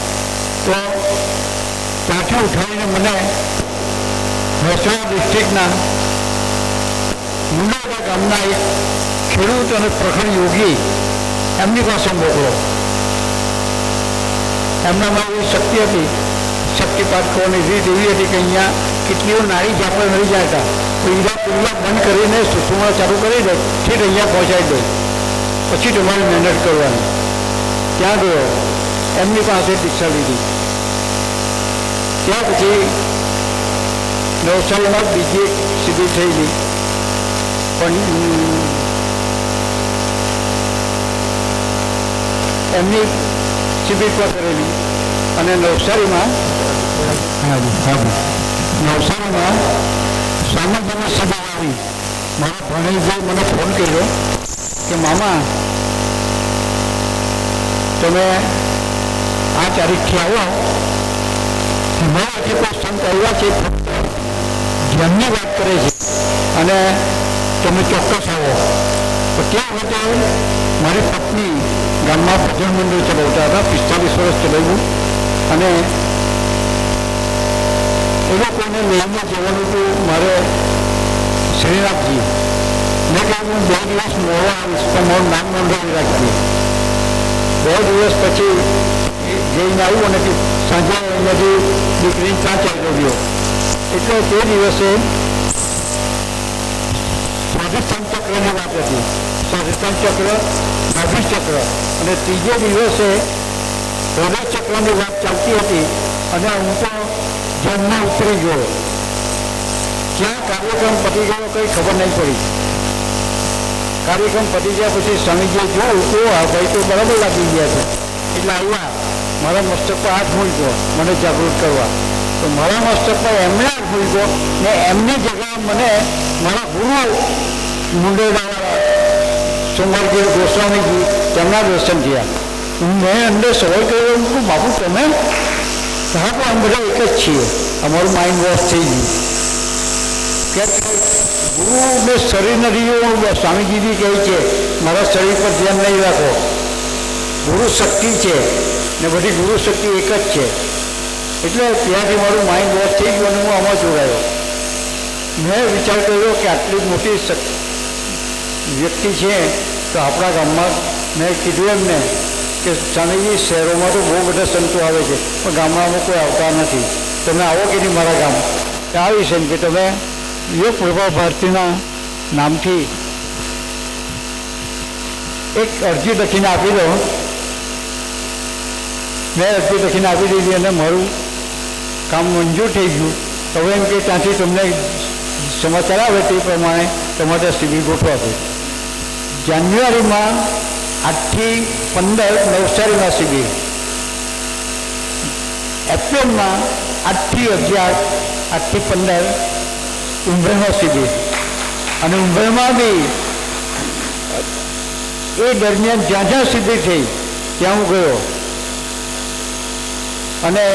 તો ત્યાંથી ઉઠાવીને મને મહેસાણા ડિસ્ટ્રિક્ટના મુંડાડા ગામના એક ખેડૂત અને પ્રખર યોગી એમની પાસે મોકલો. એમનામાં એવી શક્તિ હતી, શક્તિપાત કરવાની રીત એવી હતી કે અહીંયા કેટલીઓ નાળી ઝાપડે મળી જાય હતા. તો હીરા પુલ્લા બંધ કરીને સુસુમા ચાલુ કરી દે, ઠીક અહીંયા પહોંચાડી દે, પછી તમારે મહેનત કરવાની. ત્યાં ગયો, એમની પાસે દીક્ષા લીધી. ત્યાં પછી નવસારીમાં બીજી એક શિબિર થયેલી. પણ એમની શિબિર પણ કરેલી. અને નવસારીમાં સામાજિક શિબિર આવી. મારા ભણેજભાઈ મને ફોન કર્યો કે મામા તમે આ તારીખથી આવો. મારા જે કોઈ સંત આવ્યા છે ધ્યાનની વાત કરે છે અને તમે ચોક્કસ આવો. તો ત્યાં વખતે મારી પત્ની ગામમાં ભજન મંડળ ચલાવતા હતા. 45 વર્ષ ચલાવ્યું. અને એ લોકોને લઈને જવાનું હતું મારે શ્રીનાથજી. મેં કહ્યું હું 2 દિવસ મોડો આવીશ તો મારું નામ નોંધાવી રાખીએ. 2 દિવસ પછી જઈને આવ્યું અને સાંજે અહીંયાથી દીકરીને ત્યાં ચાલ્યો ગયો. એટલે તે દિવસે સ્વાધિષ્ઠાન ચક્રની વાત હતી. સર્ષણ ચક્ર, નાભિ ચક્ર અને ત્રીજે દિવસે હૃદય ચક્રની વાત ચાલતી હતી અને હું તો ધ્યાનમાં ઉતરી ગયો. ક્યાં કાર્યક્રમ પતી ગયો કંઈ ખબર નહીં પડી. કાર્યક્રમ પતી ગયા પછી સ્વામીજીએ જોયું તો આ ભાઈ તો બરાબર લાગી ગયા છે એટલે આવ્યા મારા મસ્તક પર હાથ મૂક્યો મને જાગૃત કરવા. તો મારા મસ્તક પર એમને હાથ મૂક્યો ને એમની જગ્યાએ મને મારા ગુરુ મુંડેરા સોમવારજી ગોસ્વામીજી તેમના દર્શન થયા. મેં અંદર સવાલ કર્યો હું બાપુ તમે હા તો અમે બધા એક જ છીએ, અમારું માઇન્ડ વોશ થઈ ગયું. ગુરુ મેં શરીર નથી, સ્વામીજીજી કહે છે મારા શરીર પર ધ્યાન નહીં રાખો, ગુરુ શક્તિ છે ને બધી ગુરુ શક્તિ એક જ છે. એટલે ત્યાંથી મારું માઇન્ડ વોશ થઈ ગયું અને હું આમાં જોડાયો. મેં વિચાર કર્યો કે આટલી મોટી વ્યક્તિ છે તો આપણા ગામમાં મેં કીધું એમને કે સ્વામીજી શહેરોમાં તો બહુ બધા સંતો આવે છે પણ ગામડામાં કોઈ આવતા નથી, તમે આવો કે નહીં મારા ગામ? આવીશ એમ કે તમે યોગ પ્રભા ભારતીના નામથી એક અરજી લખીને આપી દો. મેં અરજી લખીને આપી દીધી અને મારું કામ મંજૂર થઈ ગયું. હવે એમ કે ત્યાંથી તમને સમાચાર આવે તે પ્રમાણે તમારે શિબિર ગોઠવાશે. જાન્યુઆરીમાં 8 થી 15 નવસારીમાં શિબિર, એપ્રિલમાં 8 થી 11 8 થી 15 ઉંબરેમાં શિબિર. અને ઉંબરેમાં બી એ દરમિયાન જ્યાં જ્યાં શિબિર થઈ ત્યાં હું ગયો. અને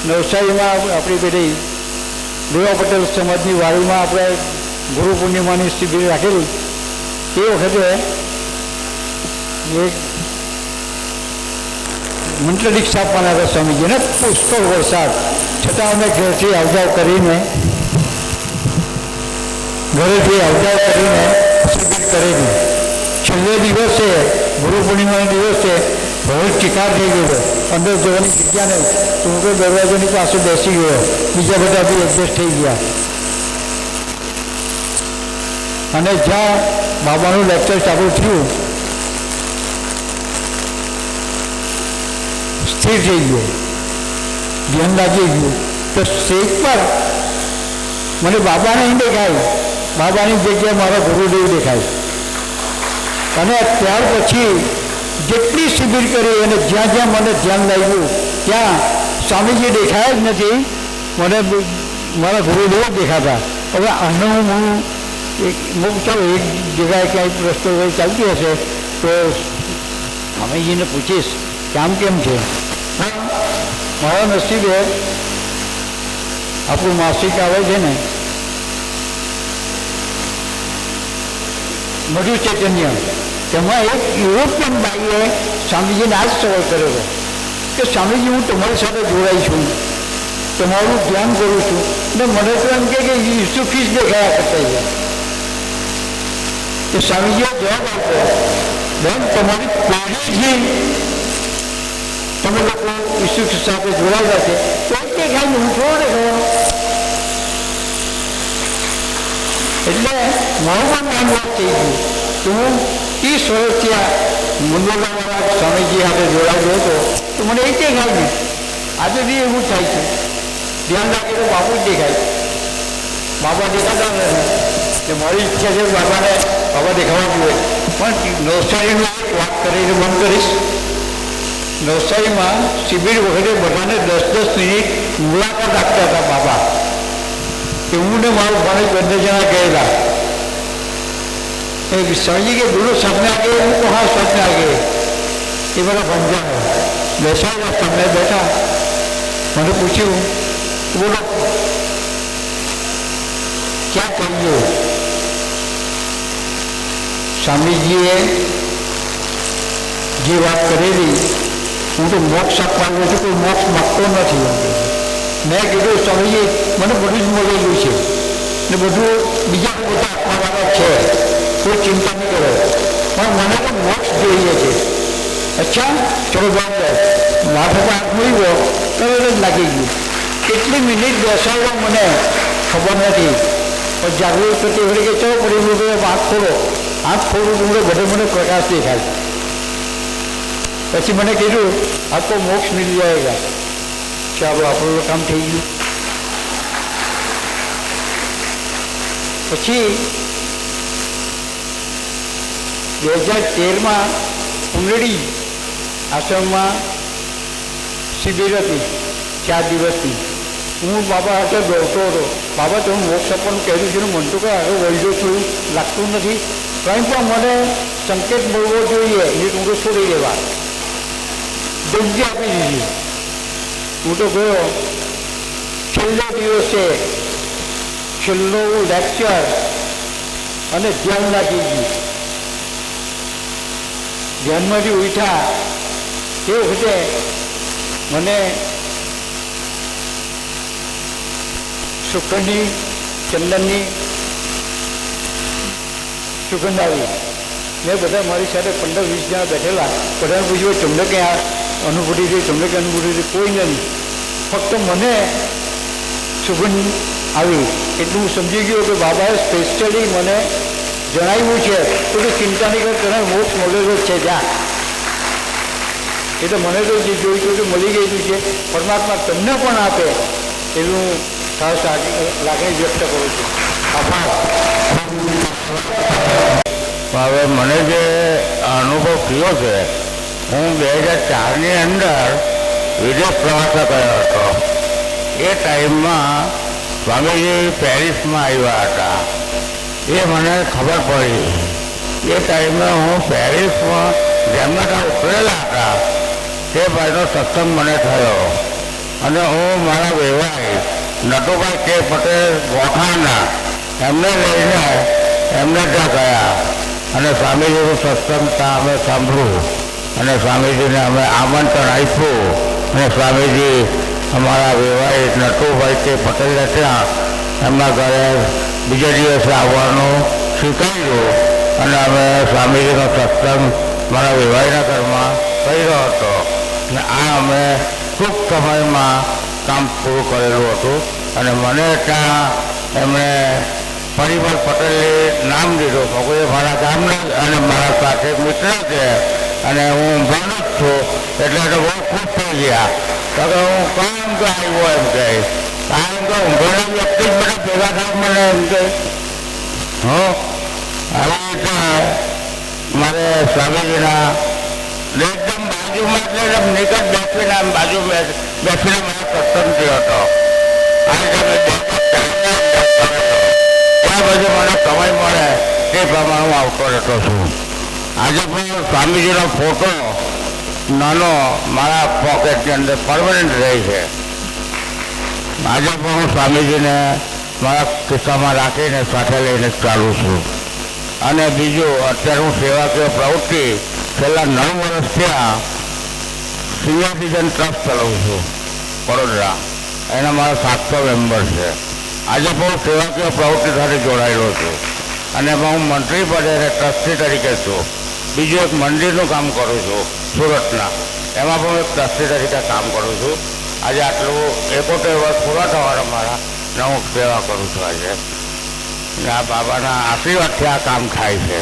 નવસારીમાં આપણી પેલી દેવા પટેલ સમાજની વાડીમાં આપણે ગુરુ પૂર્ણિમાની શિબિર રાખેલી. તે વખતે એક મંત્ર દીક્ષા આપવાના હતા સ્વામીજીને, પુષ્કળ વરસાદ છતાં અમે ઘરેથી આવજાવ કરીને શિબિર કરેલી. છેલ્લે દિવસે ગુરુ પૂર્ણિમાના દિવસે બહુ ચિકાર થઈ ગયો, અંદર જવાની જગ્યા નહીં તો હું તો દરવાજાની પાસે બેસી ગયો, બીજા બધા બી એડજસ્ટ થઈ ગયા. અને જ્યાં બાબાનું લેક્ચર ચાલુ થયું સ્થિર થઈ ગયો, ધ્યાન લાગી ગયું. તો સ્ટેજ પર મને બાબા નહીં દેખાય, બાબાની જગ્યાએ મારા ગુરુદેવ દેખાય. અને ત્યાર પછી જેટલી શિબિર કરી અને જ્યાં જ્યાં મને ધ્યાન લાગ્યું ત્યાં સ્વામીજી દેખાયા જ નથી, મને મારા ગુરુદેવ દેખાતા. હવે આનો હું ચાલો એક જગ્યાએ ક્યાંય રસ્તો ચાલતી હશે તો સ્વામીજીને પૂછીશ કે આમ કેમ છે. મારા નસીબે આપણું માસિક આવે છે ને મધુ ચૈતન્ય, તેમાં એક યુરોપિયન બાઈએ સ્વામીજીને આ જ સવાલ કર્યો કે સ્વામીજી હું તમારી સાથે જોડાઈ છું, તમારું ધ્યાન કરું છું ને મને તો એમ કે ઈસુ ખ્રિસ્ત દેખાયા કરતા છે. તો સ્વામીજીએ જવાબ આપ્યો બેન તમારી પેઢીથી તમે લોકો ઈસુ ખ્રિસ્ત સાથે જોડાયેલા છે તો કે ખાલી હું જોડે ગયો. એટલે મારું પણ કામ થઈ ગયું. તો હું 30 વર્ષથી આ મંગોલાવાળા સ્વામીજી સાથે જોડાયેલો હતો તો મને એ ખ્યાલ નહીં. આજે બી એવું થાય છે, ધ્યાન રાખે તો બાપુ જ દેખાય, બાબા દેખાતા નથી. કે મારી ઈચ્છા છે બાબા દેખાવા જોઈએ. પણ નવસારીની વાત કરીને બંધ કરીશ. નવસારીમાં શિબિર વખતે બધાને 10-10 મિનિટ મુલાકાત આપતા હતા બાબા. કે હું ને મારું ભાઈ 2 જણા ગયેલા. एक स्वामी के गुरु सामने आ गए, उनको हाँ सामने आ गए, ये बड़ा समझा है. बैठा हुआ सामने बैठा, मैंने पूछू बोलो क्या करिए. સ્વામીજીએ જે વાત કરેલી હું તો મોક્ષ આપવાનો છું, કોઈ મોક્ષ માગતો નથી. મેં કીધું સ્વામીજી મને બધું જ મળેલું છે ને બધું બીજા પોતા આપવાવાળા છે, કોઈ ચિંતા નહીં કરો, પણ મને તો મોક્ષ જોઈએ છે. અચ્છા ચલો બરાબર. માથે પર હાથ મૂક્યો તરત જ લાગી ગયું. કેટલી મિનિટ બેસાડવા મને ખબર નથી. પણ જાગૃત થતી વળી કે ચલો પડી હું આંખ ખોલો, આંખ ખોલું તો મને પ્રકાશ દેખાય. પછી મને કીધું આપકો મોક્ષ મિલ જાયગા. ચાલો આપણું કામ થઈ ગયું. પછી 2013માં ઉમરડી આશ્રમમાં શિબિર હતી 4 દિવસની. હું બાબા હાથે દોડતો હતો. બાબા તમે મોક્ષ આપવાનું કહેલું છે ને મન તો કે હવે વૈજો છું લાગતું નથી. કંઈ પણ મને સંકેત મળવો જોઈએ એ હું તો છોડી દેવા જલ્દી આપી દીધી. હું તો ગયો. છેલ્લો દિવસે છેલ્લો લેક્ચર અને ધ્યાન લાગી ગયું. ધ્યાનમાંથી ઉઠ્યા તે વખતે મને સુગંધની ચંદનની સુગંધ આવી. મેં બધા મારી સાથે 15-20 જણા બેઠેલા. બધાને પૂછ્યું તમને ક્યાં અનુભૂતિ થઈ, તમને ક્યાં અનુભૂતિ થઈ? કોઈ નહીં. ફક્ત મને સુગંધ આવી એટલું હું સમજી ગયો કે બાબાએ સ્પેશિયલી મને જણાવ્યું છે તો કે ચિંતા નહીં કર, તને મોક્ષ મળેલો જ છે જા. એટલે મને તો જે જોઈતું કે મળી ગયેલું છે. પરમાત્મા તમને પણ આપે એવું ખાસ લાગણી વ્યક્ત કરું છું. આભાર.
હવે મને જે અનુભવ થયો છે, હું 2004ની અંદર વિદેશ પ્રવાસે ગયો હતો. એ ટાઈમમાં સ્વામીજી પેરિસમાં આવ્યા હતા. એ મને ખબર પડી. એ ટાઈમે હું પેરિસમાં જેમના ત્યાં ઉતરેલા હતા તે ભાઈનો સત્સંગ મને થયો અને હું મારા વેવાઈ નટુભાઈ કે પટેલ ગોઠાના એમને લઈને એમને ત્યાં ગયા અને સ્વામીજીનું સત્સંગ ત્યાં અમે સાંભળ્યું અને સ્વામીજીને અમે આમંત્રણ આપ્યું અને સ્વામીજી અમારા વેવાઈ નટુભાઈ કે પટેલને ત્યાં એમના ઘરે બીજા દિવસે આવવાનું સ્વીકાર્યું અને અમે સ્વામીજીનો સત્સંગ મારા વેવાઈના ઘરમાં કર્યો હતો અને આ અમે ટૂંક સમયમાં કામ પૂરું કરેલું હતું અને મને ત્યાં એમણે પરિમલ પટેલે નામ દીધું. એ મારા ગામના અને મારા સાથે મિત્ર છે અને હું ભણું જ છું એટલે તો બહુ ખુશ થઈ ગયા. તો કે હું કામ તો આવ્યો એમ કહે. કારણ કે ઊંઘેલા વ્યક્તિ જ બધા ભેગા થાય મને એમ કહે. આવી રીતે મારે સ્વામીજીના એકદમ બાજુમાં એટલે નિકટ બેસીને આમ બાજુ બેસીને મને સત્સંગ થયો હતો. અને તમે ત્યાં બધું મને સમય મળે તે પ્રમાણે હું આવતો રહેતો છું. આજે પણ સ્વામીજીનો ફોટો નાનો મારા પોકેટની અંદર પરમનન્ટ રહે છે. આજે પણ હું સ્વામીજીને મારા ખિસ્સામાં રાખીને સાથે લઈને ચાલું છું. અને બીજું અત્યારે હું સેવાકીય પ્રવૃત્તિ છેલ્લા 9 વર્ષ થયા સિનિયર સિટીઝન ટ્રસ્ટ ચલાવું છું વડોદરા. એના મારા 700 મેમ્બર છે. આજે પણ હું સેવાકીય પ્રવૃત્તિ સાથે જોડાયેલો છું અને હું મંત્રી પદે અને ટ્રસ્ટી તરીકે છું. બીજું એક મંદિરનું કામ કરું છું સુરતના, એમાં પણ એક ટ્રસ્ટી તરીકે કામ કરું છું. આજે આટલું 71 વર્ષ પૂરા થવાના મારા ને હું સેવા કરું છું. આજે આ બાબાના આશીર્વાદથી આ કામ થાય છે.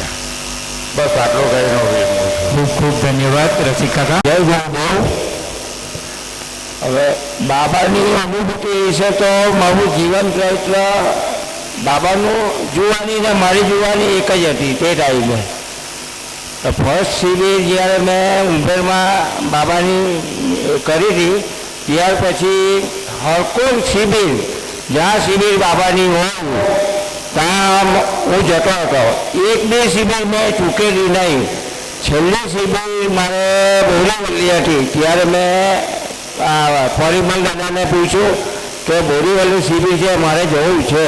બસ આટલું કહીને હું વિરમું છું.
ખૂબ ખૂબ ધન્યવાદ રસિક કાકા. જય ગુરુદેવ. હવે બાબાની અનુભૂતિ વિશે તો મારું જીવન ચરિત્ર બાબાનું જોવાની ને મારી જોવાની એક જ હતી તે ટાઈમે. તો ફર્સ્ટ શિબિર જ્યારે મેં ઉંબરમાં બાબાની કરી હતી ત્યાર પછી હરકોલ શિબિર જ્યાં શિબિર બાબાની હોય ત્યાં હું જતો હતો. એક બે શિબિર મેં ચૂકેલી નહીં. છેલ્લી શિબિર મારે બોરીવલી હતી ત્યારે મેં પરિમલ દાદાને પૂછ્યું કે બોરીવલી શિબિર છે મારે જવું છે,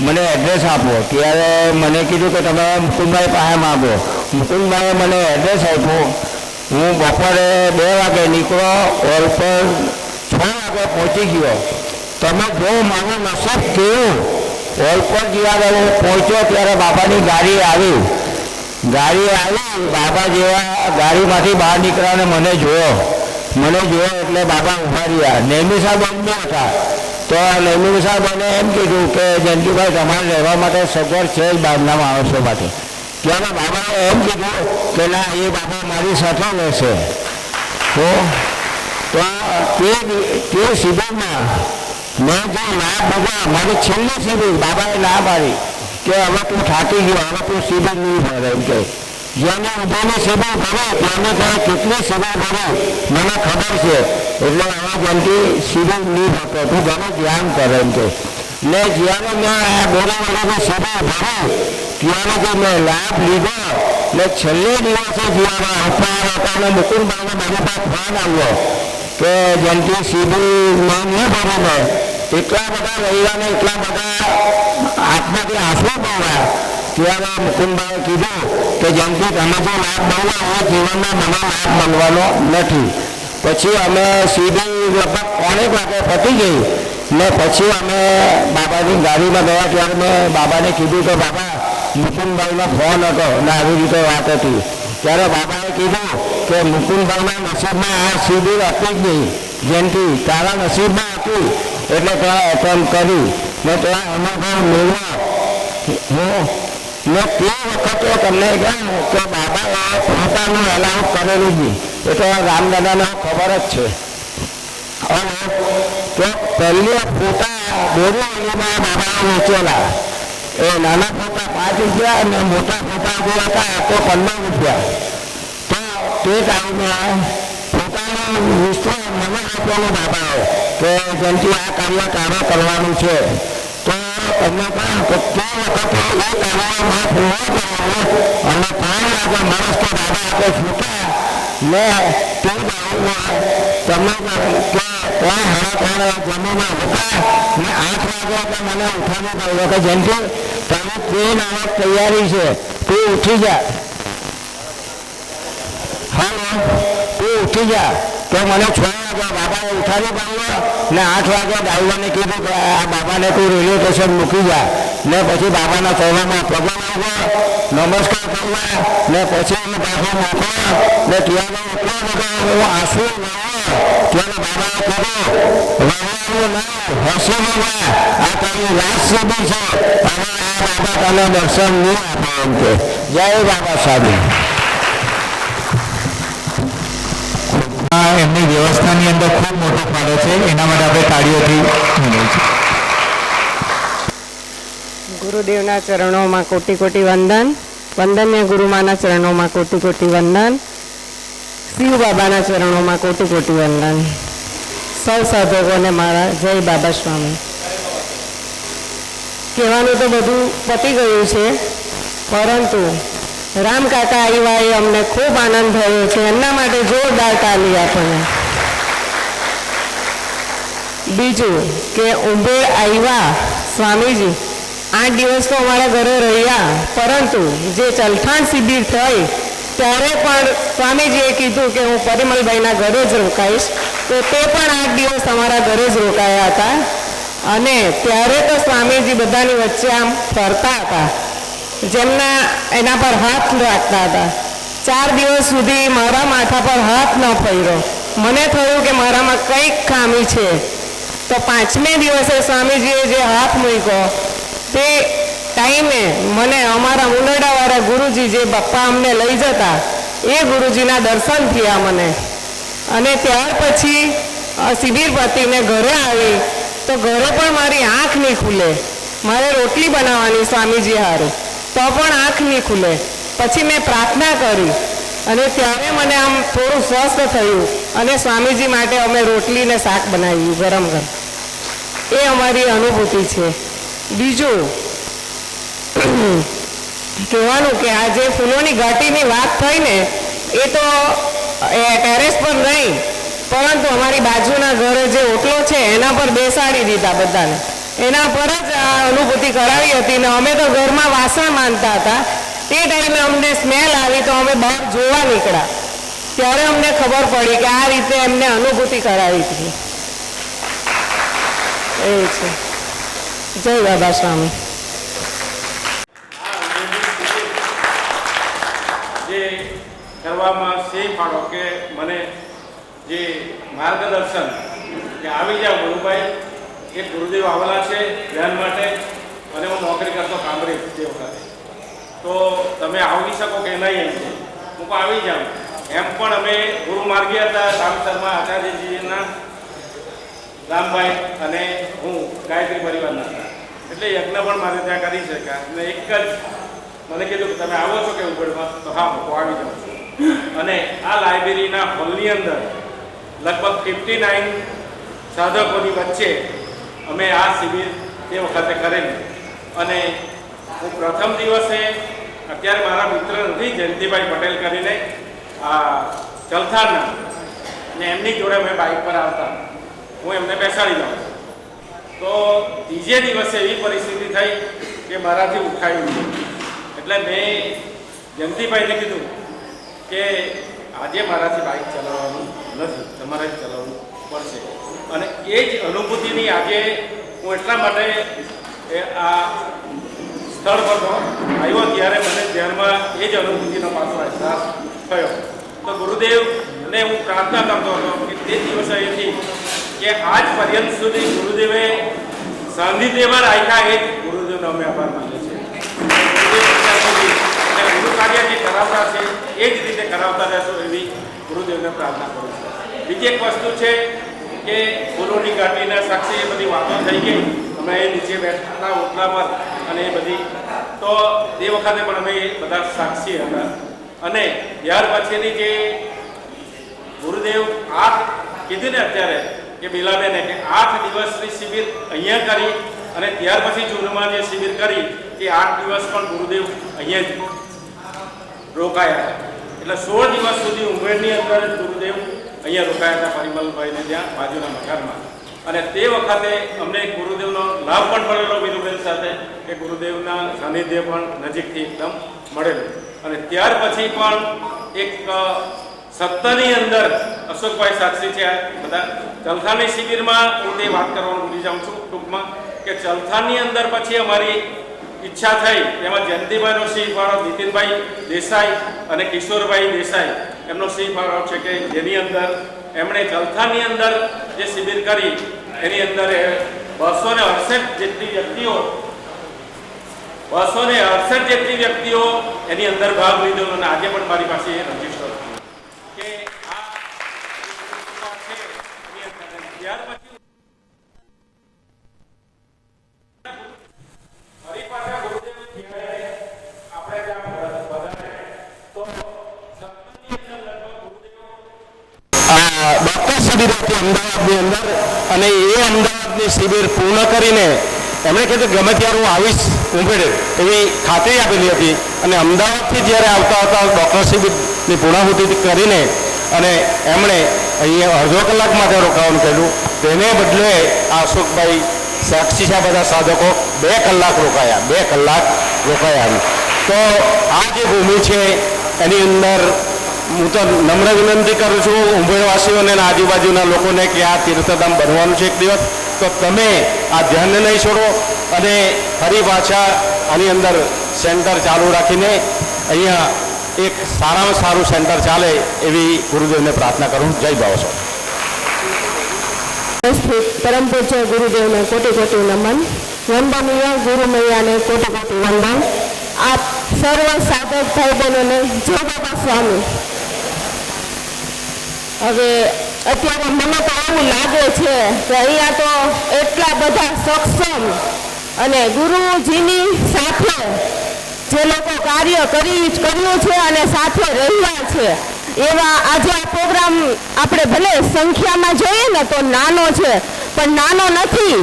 મને એડ્રેસ આપો. ત્યારે મને કીધું કે તમે મુકુંદભાઈ પાસે માગો. મુકુંદભાઈએ મને એડ્રેસ આપ્યું. હું બપોરે 2 વાગે નીકળો, હોલ પર 6 વાગે પહોંચી ગયો. તમે જો મારું નસીબ કેવું. હોલ પર જ્યારે હું પહોંચ્યો ત્યારે બાબાની ગાડી આવી. બાબા જેવા ગાડીમાંથી બહાર નીકળ્યા અને મને જોયો એટલે બાબા ઉભા રહ્યા. નેમિષા બંને હતા તો નૈમિષ સાહેબને એમ કીધું કે જયંતિભાઈ તમારે રહેવા માટે સગવડ છે જ બહારના માણસો માટે. ત્યાંના બાબાએ એમ કીધું કે ના, એ બાબા મારી સાથે રહેશે. તો તે શિબિરમાં મેં જે ના ભરવા, મારી છેલ્લી શિબિર બાબાએ ના પાડી કે હવે તું થાકી ગયો, હવે તું શિબિર નહીં ભરે. એમ કે જેને ઉભાની શિબિર ભરે તેને ત્યાં કેટલી શિબિર ભરે મને ખબર છે, એટલે હવે જયંતિ શિબિર નહીં ભરતો, તું ઘણું ધ્યાન કરે. એમ કે ને જ્યારે મેં બોરાવાળાની શિબિર ભરી ત્યારે જે મેં લાભ લીધો ને છેલ્લે દિવસે જ્યારે અપાર હતા મુકુંદભાઈને મારી પાસે ફોન આવ્યો કે જયંતિ શિબિરમાં નહીં ભરીને એટલા બધા રહીને એટલા બધા આત્માથી આંસુ પડ્યા. ત્યારે મુકુંદભાઈએ કીધું કે જયંતિ તમે જે લાભ મળવા એ જીવનમાં મને લાભ મળવાનો નથી. પછી અમે શિબિર લગભગ 3 વાગે પતી ગઈ ને પછી અમે બાબાની ગાડીમાં ગયા. ત્યારે મેં બાબાને કીધું કે બાબા મુકુંદભાઈનો ફોન હતો ને આવી રીતે વાત હતી. ત્યારે બાબાએ કીધું કે મુકુંદભાઈના નસીબમાં આ શિબિર હતી જ નહીં જયંતિ, તારા નસીબમાં હતી એટલે ત્યાં એટેમ્પ કરી ને ત્યાં અનુભવ મેળવ્યો. મેં તે વખતે તમને કહ્યું કે બાબાએ પોતાનું એલાઉન્સ કરેલું જ નહીં, એ તો રામદાદાને ખબર જ છે. અને તો પહેલી પોતા બોરીમાં બાબાએ વેચેલા, એ નાના પોતા 5 રૂપિયા અને મોટા પોતા જે હતા તો 15 રૂપિયા. તો તે ટાઈમે પોતાનું વિશ્વાસ મને આપેલું બાબાએ કે જેમથી આ કાર્ય તારે કરવાનું છે. તો તમને કહ્યું કે તે વખતે એ કાર્યમાં પૂર્ણ કરવાનું અને 5 વાગે માણસ કે બાબા આપણે છૂટ્યા ને તે બાબુમાં તમે કે 3:30 જમીનમાં હતા ને 8 વાગે મને ઉઠાવી પડ્યો કે જેમથી તમે ટ્રેન આવવા તૈયારી છે, તું ઉઠી જા. હા, તું ઉઠી જા. તો મને 6 વાગે બાબાએ ઉઠાવી પડ્યો ને 8 વાગે ડ્રાઈવરને કીધું કે આ બાબાને તું રેલવે સ્ટેશન મૂકી જા. ને પછી બાબાના ચરણોમાં પગલાં આવ્યો, નમસ્કાર કરવા ને પછી અમે પાછો મોકલ્યા ને ત્યારે એટલો બધો હું આંસુ ત્યારે બાબાએ કીધું રવાનું નહીં, હસીનું ના, આ તારી રાત શિબિર છે, હવે આ બાબા તને દર્શન નહીં આપે. એમ કે જય બાબા સાહેબ.
એમની વ્યવસ્થાની અંદર ખૂબ મોટો ફાળો છે, એના માટે આપણે તાળીઓથી મેળવીએ છીએ.
ગુરુદેવના ચરણોમાં કોટી કોટી વંદન. વંદન્ય ગુરુમાના ચરણોમાં કોટી કોટી વંદન. શિવ બાબાના ચરણોમાં કોટી કોટી વંદન. સૌ સાધકોને મારા જય બાબા સ્વામી. કહેવાનું તો બધું પતી ગયું છે, પરંતુ રામ કાકા આવ્યા એ અમને ખૂબ આનંદ થયો છે. એમના માટે જોરદાર તાલી આપણને. બીજું કે ઉંબેર આવ્યા સ્વામીજી 8 દિવસ તો અમારા ઘરે રહ્યા, પરંતુ જે ચલથાણ શિબિર થઈ ત્યારે પણ સ્વામીજીએ કીધું કે હું પરિમલભાઈના ઘરે જ રોકાઈશ, તો તે પણ 8 દિવસ અમારા ઘરે જ રોકાયા હતા. અને ત્યારે તો સ્વામીજી બધાની વચ્ચે આમ ફરતા હતા, જેમના એના પર હાથ રાખતા હતા. 4 દિવસ સુધી મારા માથા પર હાથ ન ફર્યો. મને થયું કે મારામાં કંઈક ખામી છે. તો 5મે દિવસે સ્વામીજીએ જે હાથ મૂક્યો તે ટાઈમે મને અમારા મુંદરડાવાળા ગુરુજી જે બાપા અમને લઈ જતા એ ગુરુજીના દર્શન થયા મને. અને ત્યાર પછી શિબિર પતીને ઘરે આવી તો ઘરે પણ મારી આંખ નહીં ખુલે. મારે રોટલી બનાવવાની સ્વામીજી હારું, તો પણ આંખ નહીં ખુલે. પછી મેં પ્રાર્થના કરી અને ત્યારે મને આમ થોડું સ્વસ્થ થયું અને સ્વામીજી માટે અમે રોટલી ને શાક બનાવ્યું ગરમ ગરમ. એ અમારી અનુભૂતિ છે. બીજું કહેવાનું કે આ જે ફૂલોની ઘાટીની વાત થઈ ને એ તો ટેરેસ પર નહીં, પરંતુ અમારી બાજુના ઘરે જે ઓટલો છે એના પર બેસાડી દીધા બધાને. એના પર જ આ અનુભૂતિ કરાવી હતી ને અમે તો ઘરમાં વાસણ માનતા હતા. તે ટાઈમે અમને સ્મેલ આવી તો અમે બહાર જોવા નીકળ્યા, ત્યારે અમને ખબર પડી કે આ રીતે એમને અનુભૂતિ કરાવી હતી. એ છે. જય બાબા સ્વામી.
જે કરવામાં સે ફાળો કે મને જે માર્ગદર્શન કે આવી જાઓ ગુરુભાઈ, એક ગુરુદેવ આવેલા છે ધ્યાન માટે, અને હું નોકરી કરતો કામરેજ તે વખતે. તો તમે આવી શકો કે નહીં એમ છે, હું પણ આવી જાઉં. એમ પણ અમે ગુરુ માર્ગી હતા રામસરમાં આચાર્યજીના રામભાઈ અને હું ગાયત્રી પરિવારના હતા, એટલે યજ્ઞ પણ મારે ત્યાં કરી શક્યા. અને એક જ મને કીધું કે તમે આવો છો કે ઉઘડમાં, તો હા હું આવી જાઉં છું. અને આ લાઇબ્રેરીના હોલની અંદર લગભગ 59 સાધકોની વચ્ચે અમે આ શિબિર તે વખતે કરેલી. અને હું પ્રથમ દિવસે, અત્યારે મારા મિત્ર નથી જયંતિભાઈ પટેલ કરીને આ ચલથાણના, અને એમની જોડે મેં બાઇક પર આવતા, હું એમને બેસાડી જાઉં. તો ત્રીજે દિવસે એવી પરિસ્થિતિ થઈ કે મારાથી ઉઠાયું નહીં. એટલે મેં જયંતિભાઈને કીધું કે આજે મારાથી બાઇક ચલાવવાનું નથી, તમારે જ ચલાવવું પડશે. અને એ જ અનુભૂતિની આજે હું એટલા માટે આ સ્થળ પર આવ્યો ત્યારે મને ધ્યાનમાં એ જ અનુભૂતિનો પાછો અહેસાસ થયો. તો ગુરુદેવને હું પ્રાર્થના કરતો હતો કે તે દિવસે અહીંથી કે આજ પર્યંત સુધી ગુરુદેવે સાનિધ્યમાં રાખ્યા, એ જ ગુરુદેવનો અમે આભાર માનીએ છીએ. ગુરુ કાર્ય જે કરાવતા છે એ જ રીતે કરાવતા રહેશો એવી ગુરુદેવને પ્રાર્થના કરું છું. બીજી એક વસ્તુ છે કે ગુરુની ઘાટીના સાક્ષી એ બધી વાતો થઈ ગઈ, અમે એ નીચે બેઠા ઓટલા પર, અને એ બધી તો તે વખતે પણ અમે બધા સાક્ષી હતા. અને ત્યાર પછીની જે ગુરુદેવ કીધું ને અત્યારે કે બિલાબેને કે 8 દિવસની શિબિર અહીંયા કરી, અને ત્યાર પછી જૂનમાં જે શિબિર કરી એ 8 દિવસ પણ ગુરુદેવ અહીંયા જ રોકાયા. એટલે 16 દિવસ સુધી ઉંમરની અંદર ગુરુદેવ અહીંયા રોકાયા હતા પરિમલભાઈને ત્યાં બાજુના મકાનમાં. અને તે વખતે અમને ગુરુદેવનો લાભ પણ મળેલો વિનુબેન સાથે, કે ગુરુદેવના સાનિધ્ય પણ નજીકથી એકદમ મળેલું. અને ત્યાર પછી પણ એક સત્તાની અંદર અશોકભાઈ સાક્ષી છે બધા ચલથાણની શિબિરમાં, હું તે વાત કરવાનું ભૂલી જાઉં છું ટૂંકમાં, કે ચલથાણની અંદર પછી અમારી ઈચ્છા થઈ, એમાં જયંતિભાઈનો સિંહ ફાળો, નીતિનભાઈ દેસાઈ અને કિશોરભાઈ દેસાઈ એમનો સિંહ ફાળો છે, કે જેની અંદર એમણે ચલથાણની અંદર જે શિબિર કરી એની અંદર 268 જેટલી વ્યક્તિઓ એની અંદર ભાગ લીધો. અને આજે પણ મારી પાસે એ રજીસ્ટર કે આ છે એની અંદર. ત્યાર પછી ફરી પાછા ગુરુદેવ આપણે ત્યાં બધાને તો સત્તરની અંદર લગભગ ગુરુદેવ
ડૉક્ટર શિબિર હતી અમદાવાદની અંદર, અને એ અમદાવાદની શિબિર પૂર્ણ કરીને એમણે કીધું ગમે ત્યારે હું આવીશ ઉંભેડે, એવી ખાતરી આપેલી હતી. અને અમદાવાદથી જ્યારે આવતા હતા ડૉક્ટર શિબિરની પૂર્ણાહુતિ કરીને, અને એમણે અહીંયા અડધો કલાક માટે રોકાવાનું કહ્યું, તેને બદલે આ અશોકભાઈ સાક્ષી છે બધા સાધકો 2 કલાક રોકાયા. તો આ જે ભૂમિ છે એની અંદર હું તો નમ્ર વિનંતી કરું છું ઉંભેડવાસીઓને અને આજુબાજુના લોકોને કે આ તીર્થધામ બનવાનું છે એક દિવસ, તો તમે આ ધ્યાનને નહીં છોડો, અને ફરી પાછા આની અંદર સેન્ટર ચાલુ રાખીને અહીંયા એક સારામાં સારું સેન્ટર ચાલે એવી ગુરુદેવને પ્રાર્થના કરું. જય બાવસો.
પરમ પૂજ્ય ગુરુદેવને કોટી કોટી નમન. વંદનીય ગુરુ મૈયાને કોટી કોટી વંદન. આપ સર્વ સાધક ભાઈ બહેનોને જય બાબા સ્વામી. હવે અત્યારે મને તો એવું લાગે છે કે અહીંયા તો એટલા બધા સક્ષમ અને ગુરુજીની સાથે જે લોકો કાર્ય કર્યું છે અને સાથે રહ્યા છે, એવા આજે આ પ્રોગ્રામ આપણે ભલે સંખ્યામાં જોઈએ ને તો નાનો છે, પણ નાનો નથી.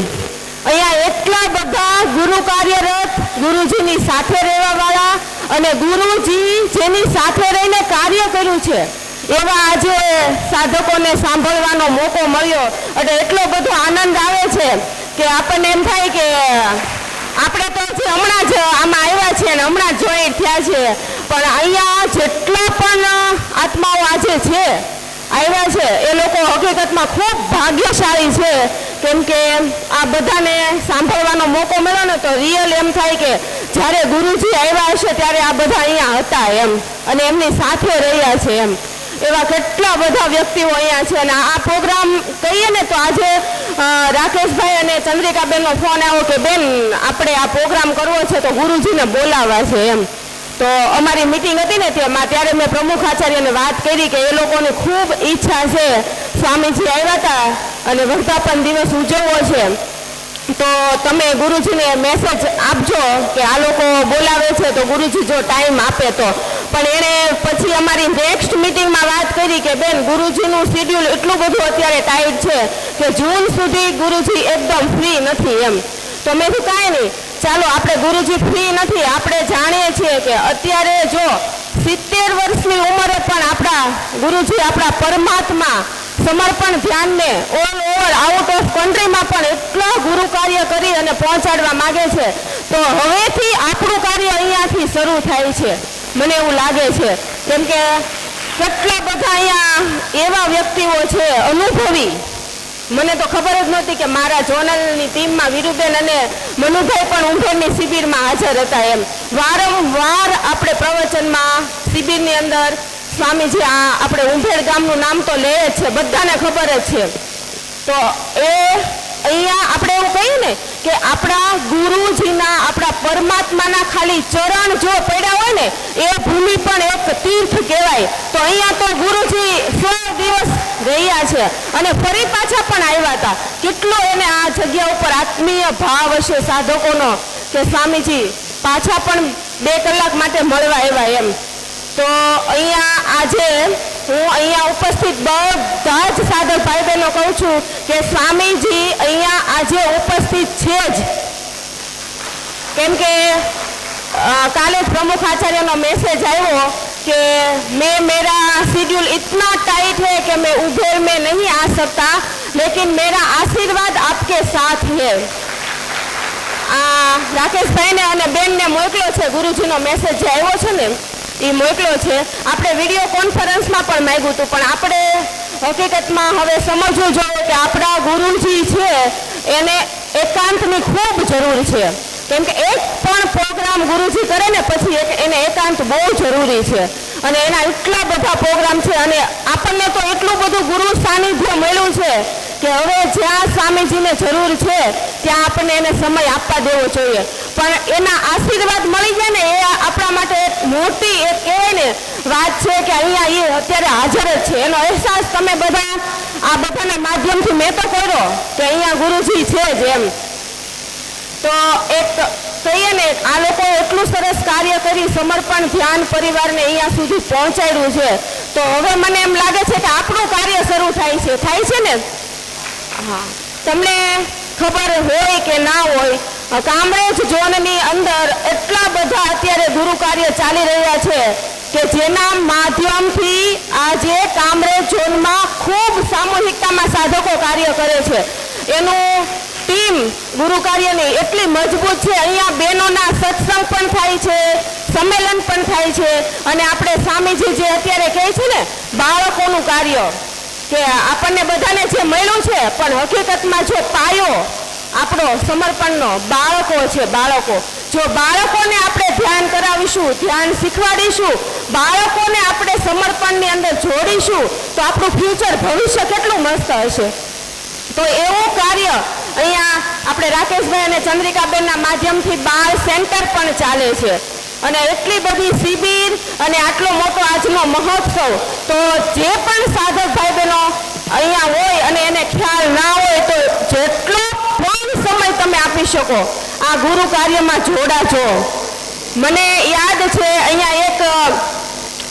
અહીંયા એટલા બધા ગુરુ કાર્યરત, ગુરુજીની સાથે રહેવાવાળા અને ગુરુજી જેની સાથે રહીને કાર્ય કર્યું છે એવા આજે સાધકોને સાંભળવાનો મોકો મળ્યો, એટલે એટલો બધો આનંદ આવે છે કે આપણને એમ થાય કે આપણે તો હજી હમણાં જ આમાં આવ્યા છીએ અને હમણાં જ જોઈન્ટ થયા છે, પણ અહીંયા જેટલા પણ આત્માઓ આજે છે આવ્યા છે એ લોકો હકીકતમાં ખૂબ ભાગ્યશાળી છે. કેમ કે આ બધાને સાંભળવાનો મોકો મળ્યો ને તો રિયલ એમ થાય કે જ્યારે ગુરુજી આવ્યા હશે ત્યારે આ બધા અહીંયા હતા એમ, અને એમની સાથે રહ્યા છે એમ. એવા કેટલા બધા વ્યક્તિઓ અહીંયા છે. અને આ પ્રોગ્રામ કહીએ ને તો આજે
રાકેશભાઈ અને ચંદ્રિકાબેનનો ફોન આવ્યો કે બેન આપણે આ પ્રોગ્રામ કરવો છે તો ગુરુજીને બોલાવવા છે એમ. તો અમારી મિટિંગ હતી ને ત્યારે મેં પ્રમુખ આચાર્યને વાત કરી કે એ લોકોની ખૂબ ઈચ્છા છે, સ્વામીજી આવ્યા હતા અને વર્ધાપન દિવસ ઉજવવો છે, તો તમે ગુરુજીને મેસેજ આપજો કે આ લોકો બોલાવે છે તો ગુરુજી જો ટાઈમ આપે તો. પણ એણે પછી અમારી નેક્સ્ટ મિટિંગમાં વાત કરી કે બેન ગુરુજીનું શિડ્યુલ એટલું બધું અત્યારે ટાઈટ છે કે જૂન સુધી ગુરુજી એકદમ ફ્રી નથી એમ. તો મેં કીધું કાંઈ નહીં, ચાલો આપણે ગુરુજી ફ્રી નથી, આપણે જાણીએ છીએ કે અત્યારે જો 70 વર્ષની ઉંમરે પણ આપણા ગુરુજી આપણા પરમાત્મા સમર્પણ ધ્યાનને ઓલ ઓવર આઉટ ઓફ કન્ટ્રીમાં પણ એટલા ગુરુ કાર્ય કરી અને પહોંચાડવા માગે છે. તો હવેથી આપણું કાર્ય અહીંયાથી શરૂ થાય છે મને એવું લાગે છે, કેમ કે કેટલા બધા અહીંયા એવા વ્યક્તિઓ છે અનુભવી, મને તો ખબર જ નહોતી કે મારા જોનલની ટીમમાં વીરુબેન અને મનુભાઈ પણ ઉંભેરની શિબિરમાં હાજર હતા એમ. વારંવાર આપણે પ્રવચનમાં શિબિરની અંદર સ્વામીજી આપણે ઉંભેર ગામનું નામ તો લે જ છે, બધાને ખબર જ છે. તો એ અહીંયા આપણે એવું કહીએ ને કે આપણા ગુરુજીના આપણા પરમાત્માના ખાલી ચરણ જો પડ્યા હોય ને એ ભૂમિ પણ એક તીર્થ કહેવાય. તો અહીંયા તો ગુરુજી 100 દિવસ રહ્યા છે અને ફરી પાછા પણ આવ્યા હતા. કેટલો એને આ જગ્યા ઉપર આત્મીય ભાવ હશે સાધકોનો કે સ્વામીજી પાછા પણ 2 કલાક માટે મળવા આવ્યા એમ. તો અહીંયા આજે હું અહીંયા ઉપસ્થિત બધા જ સાધક ભાઈ બહેનો કહું છું કે સ્વામીજી અહીંયા આજે ઉપસ્થિત છે જ, કેમ કે કાલે જ પ્રમુખ આચાર્યનો મેसेज આવ્યો कि मेरा शेड्यूल इतना टाइट है कि मैं उबेर में नहीं आ सकता, लेकिन मेरा आशीर्वाद आपके साथ है. राकेश भाई ने અને બેનને મોકલ્યો છે, ગુરુજીનો મેસેજ જે આવ્યો છે ને એ મોકલ્યો છે. આપણે વિડીયો કોન્ફરન્સમાં પણ માંગ્યું હતું, પણ આપણે હકીકતમાં હવે સમજવું જોઈએ કે આપણા ગુરુજી છે એને એકાંતની ખૂબ જરૂર છે, કેમ કે એક પણ પ્રોગ્રામ ગુરુજી કરે ને પછી એને એકાંત બહુ જરૂરી છે. અને એના એટલા બધા પ્રોગ્રામ છે અને આપણને તો એટલું બધું ગુરુ સાનિધ્ય મળ્યું છે કે હવે જ્યાં સ્વામીજીને જરૂર છે ત્યાં આપણને એને સમય આપવા દેવો જોઈએ. પણ એના આશીર્વાદ મળી જાય ને એ આપણા માટે એક મોટી એક કહેવાય ને વાત છે કે અહીંયા એ અત્યારે હાજર જ છે. એનો અહેસાસ તમે બધા આ બધાના માધ્યમથી મેં તો કર્યો કે અહીંયા ગુરુજી છે જ એમ. તો એક કહીએ ને આ લોકો એટલું સરસ કાર્ય કરી સમર્પણ ધ્યાન પરિવારને અહીંયા સુધી પહોંચાડ્યું છે. તો હવે મને એમ લાગે છે કે આપણું કાર્ય શરૂ થાય છે ને. હા, તમને ખબર હોય કે ના હોય, કામરેજ ઝોનની અંદર એટલા બધા અત્યારે ગુરુ કાર્ય ચાલી રહ્યા છે કે જેના માધ્યમથી આજે કામરેજ ઝોનમાં ખૂબ સામૂહિકતામાં સાધકો કાર્ય કરે છે. એનું ટીમ ગુરુ કાર્યની એટલી મજબૂત છે. અહીંયા બહેનોના સત્સંગ પણ થાય છે, સંમેલન પણ થાય છે. અને આપણે સ્વામીજી જે અત્યારે કહે છે ને બાળકોનું કાર્ય, કે આપણને બધાને જે મળ્યું છે પણ હકીકતમાં જો પાયો આપણો સમર્પણનો બાળકો છે. જો બાળકોને આપણે ધ્યાન કરાવીશું, ધ્યાન શીખવાડીશું, બાળકોને આપણે સમર્પણની અંદર જોડીશું તો આપણું ફ્યુચર ભવિષ્ય કેટલું મસ્ત હશે. તો એવું કાર્ય અહીંયા આપણે રાકેશભાઈ અને ચંદ્રિકાબેનના માધ્યમથી બાળ સેન્ટર પણ ચાલે છે. અને એટલી બધી શિબિર અને આટલો મોટો આજનો મહોત્સવ, તો જે પણ સાધક ભાઈ બહેનો અહીંયા હોય અને એને ખ્યાલ ના હોય તો જેટલો પણ સમય તમે આપી શકો આ ગુરુ કાર્યમાં જોડાજો. મને યાદ છે અહીંયા એક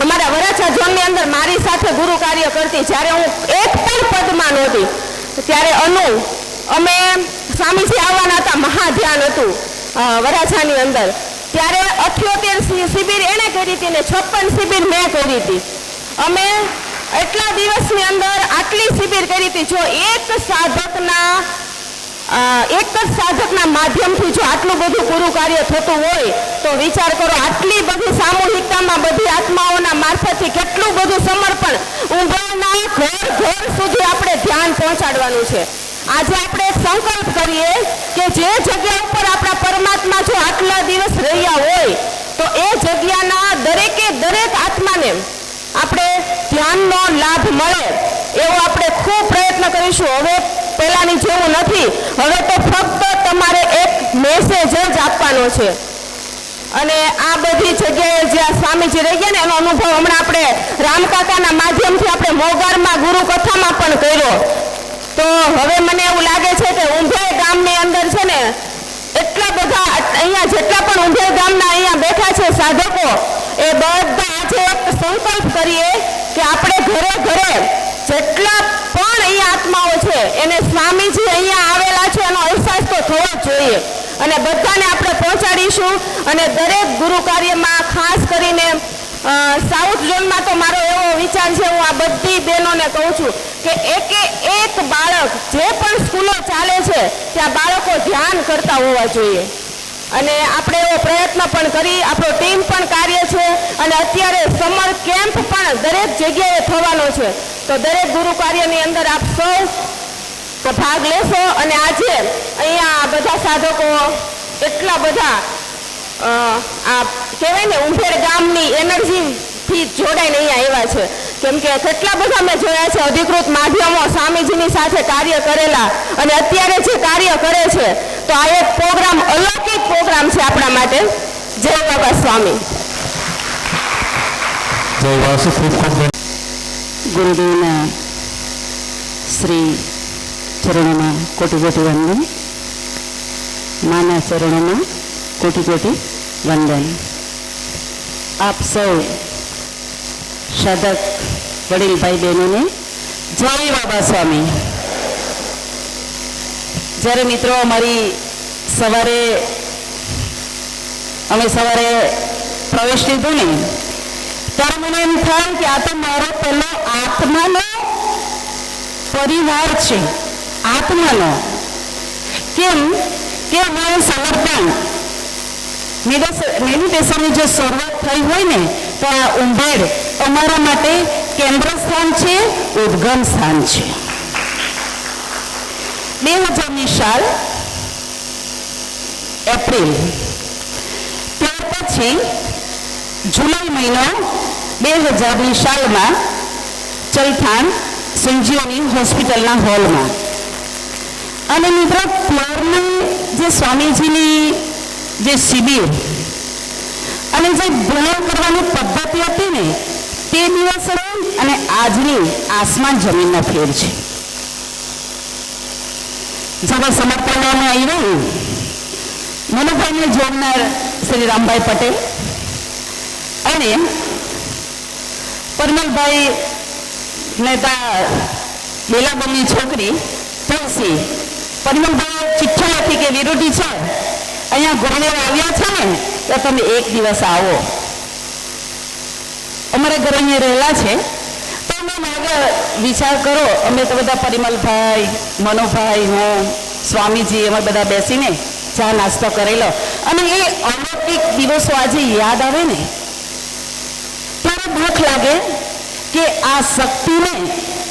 અમારા વરાછા ઝોનની અંદર મારી સાથે ગુરુ કાર્ય કરતી, જ્યારે હું એક પણ પદમાં નહોતી ત્યારે અમે સ્વામીજી આવવાના હતા, મહાધ્યાન હતું વરાછાની અંદર, ત્યારે 78 શિબિર એને કરી હતી ને 56 શિબિર મેં કરી હતી. અમે એટલા દિવસની અંદર આટલી શિબિર કરી હતી. જો એક જ સાધકના માધ્યમથી જો આટલું બધું ગુરુ કાર્ય થતું હોય તો વિચાર કરો આટલી બધી સામૂહિકતામાં બધી આત્માઓના મારફતથી કેટલું બધું સમર્પણ ઊંઘાના ઘર સુધી આપણે ધ્યાન પહોંચાડવાનું છે. આજે આપણે એક સંકલ્પ કરીએ કે જે જગ્યા ઉપર આપણા પરમાત્મા જો આટલા દિવસ રહ્યા હોય તો એ જગ્યાના દરેકે દરેક આત્માને આપણે ધ્યાનનો લાભ મળે એવો આપણે ખૂબ પ્રયત્ન કરીશું. હવે પહેલાની જેવું નથી. હવે તો ફક્ત તમારે એક મેસેજ જ આપવાનો છે. અને આ બધી જગ્યાએ જ્યાં સ્વામીજી રહી ગયા ને એનો અનુભવ હમણાં આપણે રામકાકાના માધ્યમથી આપણે મોગારમાં ગુરુ કથામાં પણ કર્યો. તો હવે મને એવું લાગે છે કે ઉંભેર ગામની અંદર છે ને એટલા બધા અહીંયા જેટલા પણ ઉંભેર ગામના અહીંયા બેઠા છે સાધકો, એ બધા આજે એક સંકલ્પ કરીએ કે આપણે ઘરે ઘરે જેટલા પણ અહીંયા આત્માઓ છે એને સ્વામીજી અહીંયા આવેલા છે એનો અહેસાસ તો થવો જ જોઈએ. અને બધાને આપણે પહોંચાડીશું. અને દરેક ગુરુ કાર્યમાં ખાસ કરીને સાઉથ ઝોનમાં તો મારો એવો વિચાર છે, હું આ બધી બહેનોને કહું છું કે એક બાળક જે પણ સ્કૂલો ચાલે છે ત્યાં બાળકો ધ્યાન કરતા હોવા જોઈએ. અને આપણે એવો પ્રયત્ન પણ કરી, આપણો ટીમ પણ કાર્ય છે. અને અત્યારે સમર કેમ્પ પણ દરેક જગ્યાએ થવાનો છે. તો દરેક ગુરુ કાર્યની અંદર આપ સૌ ભાગ લેશો. અને આજે અહીંયા બધા સાધકો એટલા બધા આ કહેવાય ને ઉંભેર ગામની એનર્જીથી જોડાઈને અહીંયા આવ્યા છે. કેમ કે કેટલા બધા મેં જોયા છે અધિકૃત માધ્યમો સ્વામીજીની સાથે કાર્ય કરેલા, અને અત્યારે જે કાર્ય કરે છે. તો આ એક પ્રોગ્રામ, અલૌકિક પ્રોગ્રામ છે આપણા માટે. જય બાબા સ્વામી.
જય વાસુ. ખૂબ ખૂબ
ગુરુદેવના શ્રી ચરણોમાં કોટી કોટી વંદન, માના ચરણોમાં કોટી કોટી વંદન. આપ સૌ સાધક વડીલ ભાઈ બહેનોને જય બાબા સ્વામી. જ્યારે મિત્રો અમારી અમે સવારે પ્રવેશ લીધો ને ત્યારે મને એમ થાય કે આ તો મારો પહેલો આત્માનો પરિવાર છે. આત્માનો કેમ કે અમારે સમર્પણ મેડિટેશનની જે શરૂઆત થઈ હોય ને તો આ ઉંભેર અમારા માટે કેન્દ્ર સ્થાન છે, ઉદ્ગમ સ્થાન છે. 2000ની સાલ એપ્રિલ, ત્યાર પછી જુલાઈ મહિનો 2000ની સાલમાં ચલથાણ સંજીવની હોસ્પિટલના હોલમાં. અને મિત્રો ત્યારની જે સ્વામીજીની જે શિબિર અને જે ભણવા કરવાની પદ્ધતિ હતી ને તે દિવસની અને આજની આસમાન જમીનનો ફેર છે. જ્યારે સમર્પણમાં આવ્યું મનુભાઈને જોડનાર શ્રી રામભાઈ પટેલ અને પરમલભાઈ નેતા લીલાબેનની છોકરી તુલસી, પરિમલભાઈ ચિઠ્ઠી લખી કે વિરોધી છે અહીંયા ગુરુદેવ આવ્યા છે ને તો તમે એક દિવસ આવો. અમારા ઘરે અહીંયા રહેલા છે તો અમે વિચાર કરો, અમે તો બધા પરિમલભાઈ, મનોભાઈ, હું, સ્વામીજી અમે બધા બેસીને ચા નાસ્તો કરેલો. અને એ અલૌકિક દિવસો આજે યાદ આવે ને ત્યારે દુઃખ લાગે કે આ શક્તિને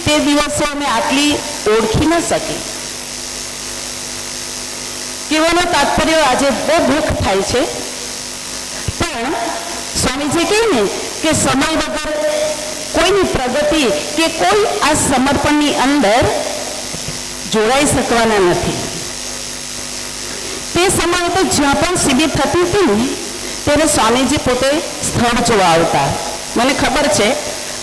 તે દિવસો અમે આટલી ઓળખી ન શકી. કહેવાનો તાત્પર્ય આજે બહુ દુઃખ થાય છે. પણ સ્વામીજી કહે ને કે સમય વગર કોઈની પ્રગતિ કે કોઈ આ સમર્પણની અંદર જોડાઈ શકવાના નથી. તે સમયે તો જ્યાં પણ શિબિર થતી હતી ને ત્યારે સ્વામીજી પોતે સ્થળ જોવા આવતા. મને ખબર છે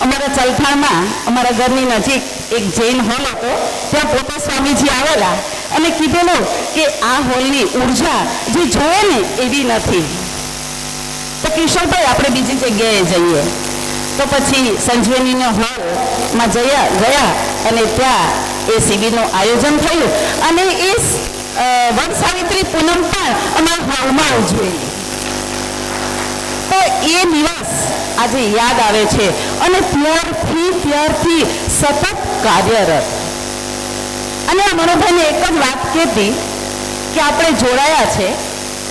અમારા ચલથાણમાં અમારા ઘરની નજીક એક જૈન હોલ હતો, ત્યાં પોતે સ્વામીજી આવેલા અને કીધેલું કે આ હોલની ઉર્જા જે જોઈએ ને એવી નથી, તો કિશોરભાઈ આપણે બીજી જગ્યાએ જઈએ. તો પછી સંજીવનીના હોલમાં ગયા અને ત્યાં એ શિબિરનું આયોજન થયું અને એ વડ સાવિત્રી પૂનમ પણ અમારા હોલમાં ઉજવેલી. તો એ દિવસ આજે યાદ આવે છે અને ત્યારથી સતત કાર્યરત. અને આ મનોભાઈને એક જ વાત કહેતી કે આપણે જોડાયા છે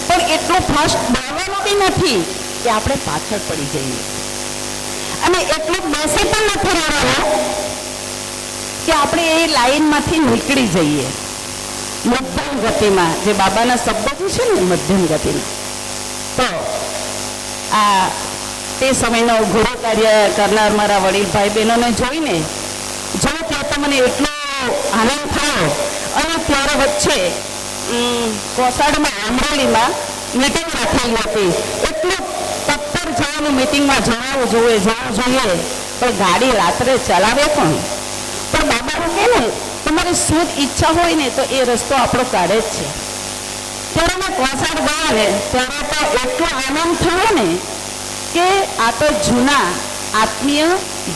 પણ એટલું ફાસ્ટ દોડવાનું બી નથી કે આપણે પાછળ પડી જઈએ અને એટલું બેસી પણ નથી રહેવાનું કે આપણે એ લાઈનમાંથી નીકળી જઈએ. મધ્યમ ગતિમાં, જે બાબાના શબ્દો છે ને મધ્યમ ગતિમાં. તો આ તે સમયનો ગુરુ કાર્ય કરનાર મારા વડીલ ભાઈ બહેનોને જોઈને જો ત્યાં તો મને એટલો આનંદ થયો
અને ત્યારે વચ્ચે કોસાડમાં અમરેલીમાં મીટિંગ રાખેલી હતી. એટલું તત્પર જવાનું મીટિંગમાં જવું જોઈએ પણ ગાડી રાત્રે ચલાવે કોણ? પણ બાબાનું કહે ને તમારી શુદ્ધ ઈચ્છા હોય ને તો એ રસ્તો આપણો કાઢે જ છે. ત્યારે મેં કોસાડ ગયા ને ત્યારે તો એટલો આનંદ થયો ને કે આ તો જૂના આત્મીય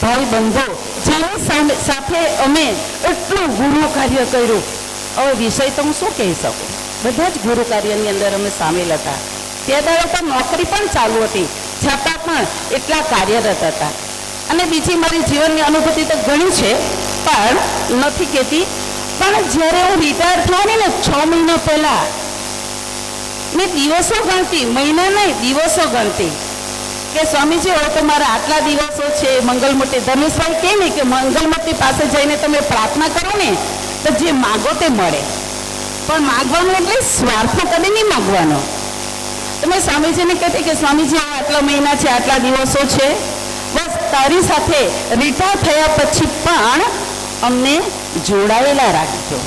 ભાઈ બંધો જેની સાથે અમે એટલું ગુરુ કાર્ય કર્યું. હવે વિષય તો હું શું કહી શકું, બધા જ ગુરુ કાર્યની અંદર અમે સામેલ હતા. તે દાડે તો નોકરી પણ ચાલુ હતી છતાં પણ એટલા કાર્યરત હતા. અને બીજી મારી જીવનની અનુભૂતિ તો ઘણી છે પણ નથી કહેતી. પણ જ્યારે હું રિટાયર થવાની ને 6 મહિના પહેલાં મેં દિવસો ગણતી, મહિના નહીં દિવસો ગણતી કે સ્વામીજી હવે તો મારા આટલા દિવસો છે. મંગલમૂર્તિ ધનુષભાઈ કહે ને કે મંગલમૂર્તિ પાસે જઈને તમે પ્રાર્થના કરો ને તો જે માગો તે મળે. પણ માગવાનું એટલે સ્વાર્થ કદી નહીં માગવાનો. તમે સ્વામીજીને કહેતી કે સ્વામીજી આટલા મહિના છે, આટલા દિવસો છે, બસ તારી સાથે રિટાયર થયા પછી પણ અમને જોડાયેલા રાખજો.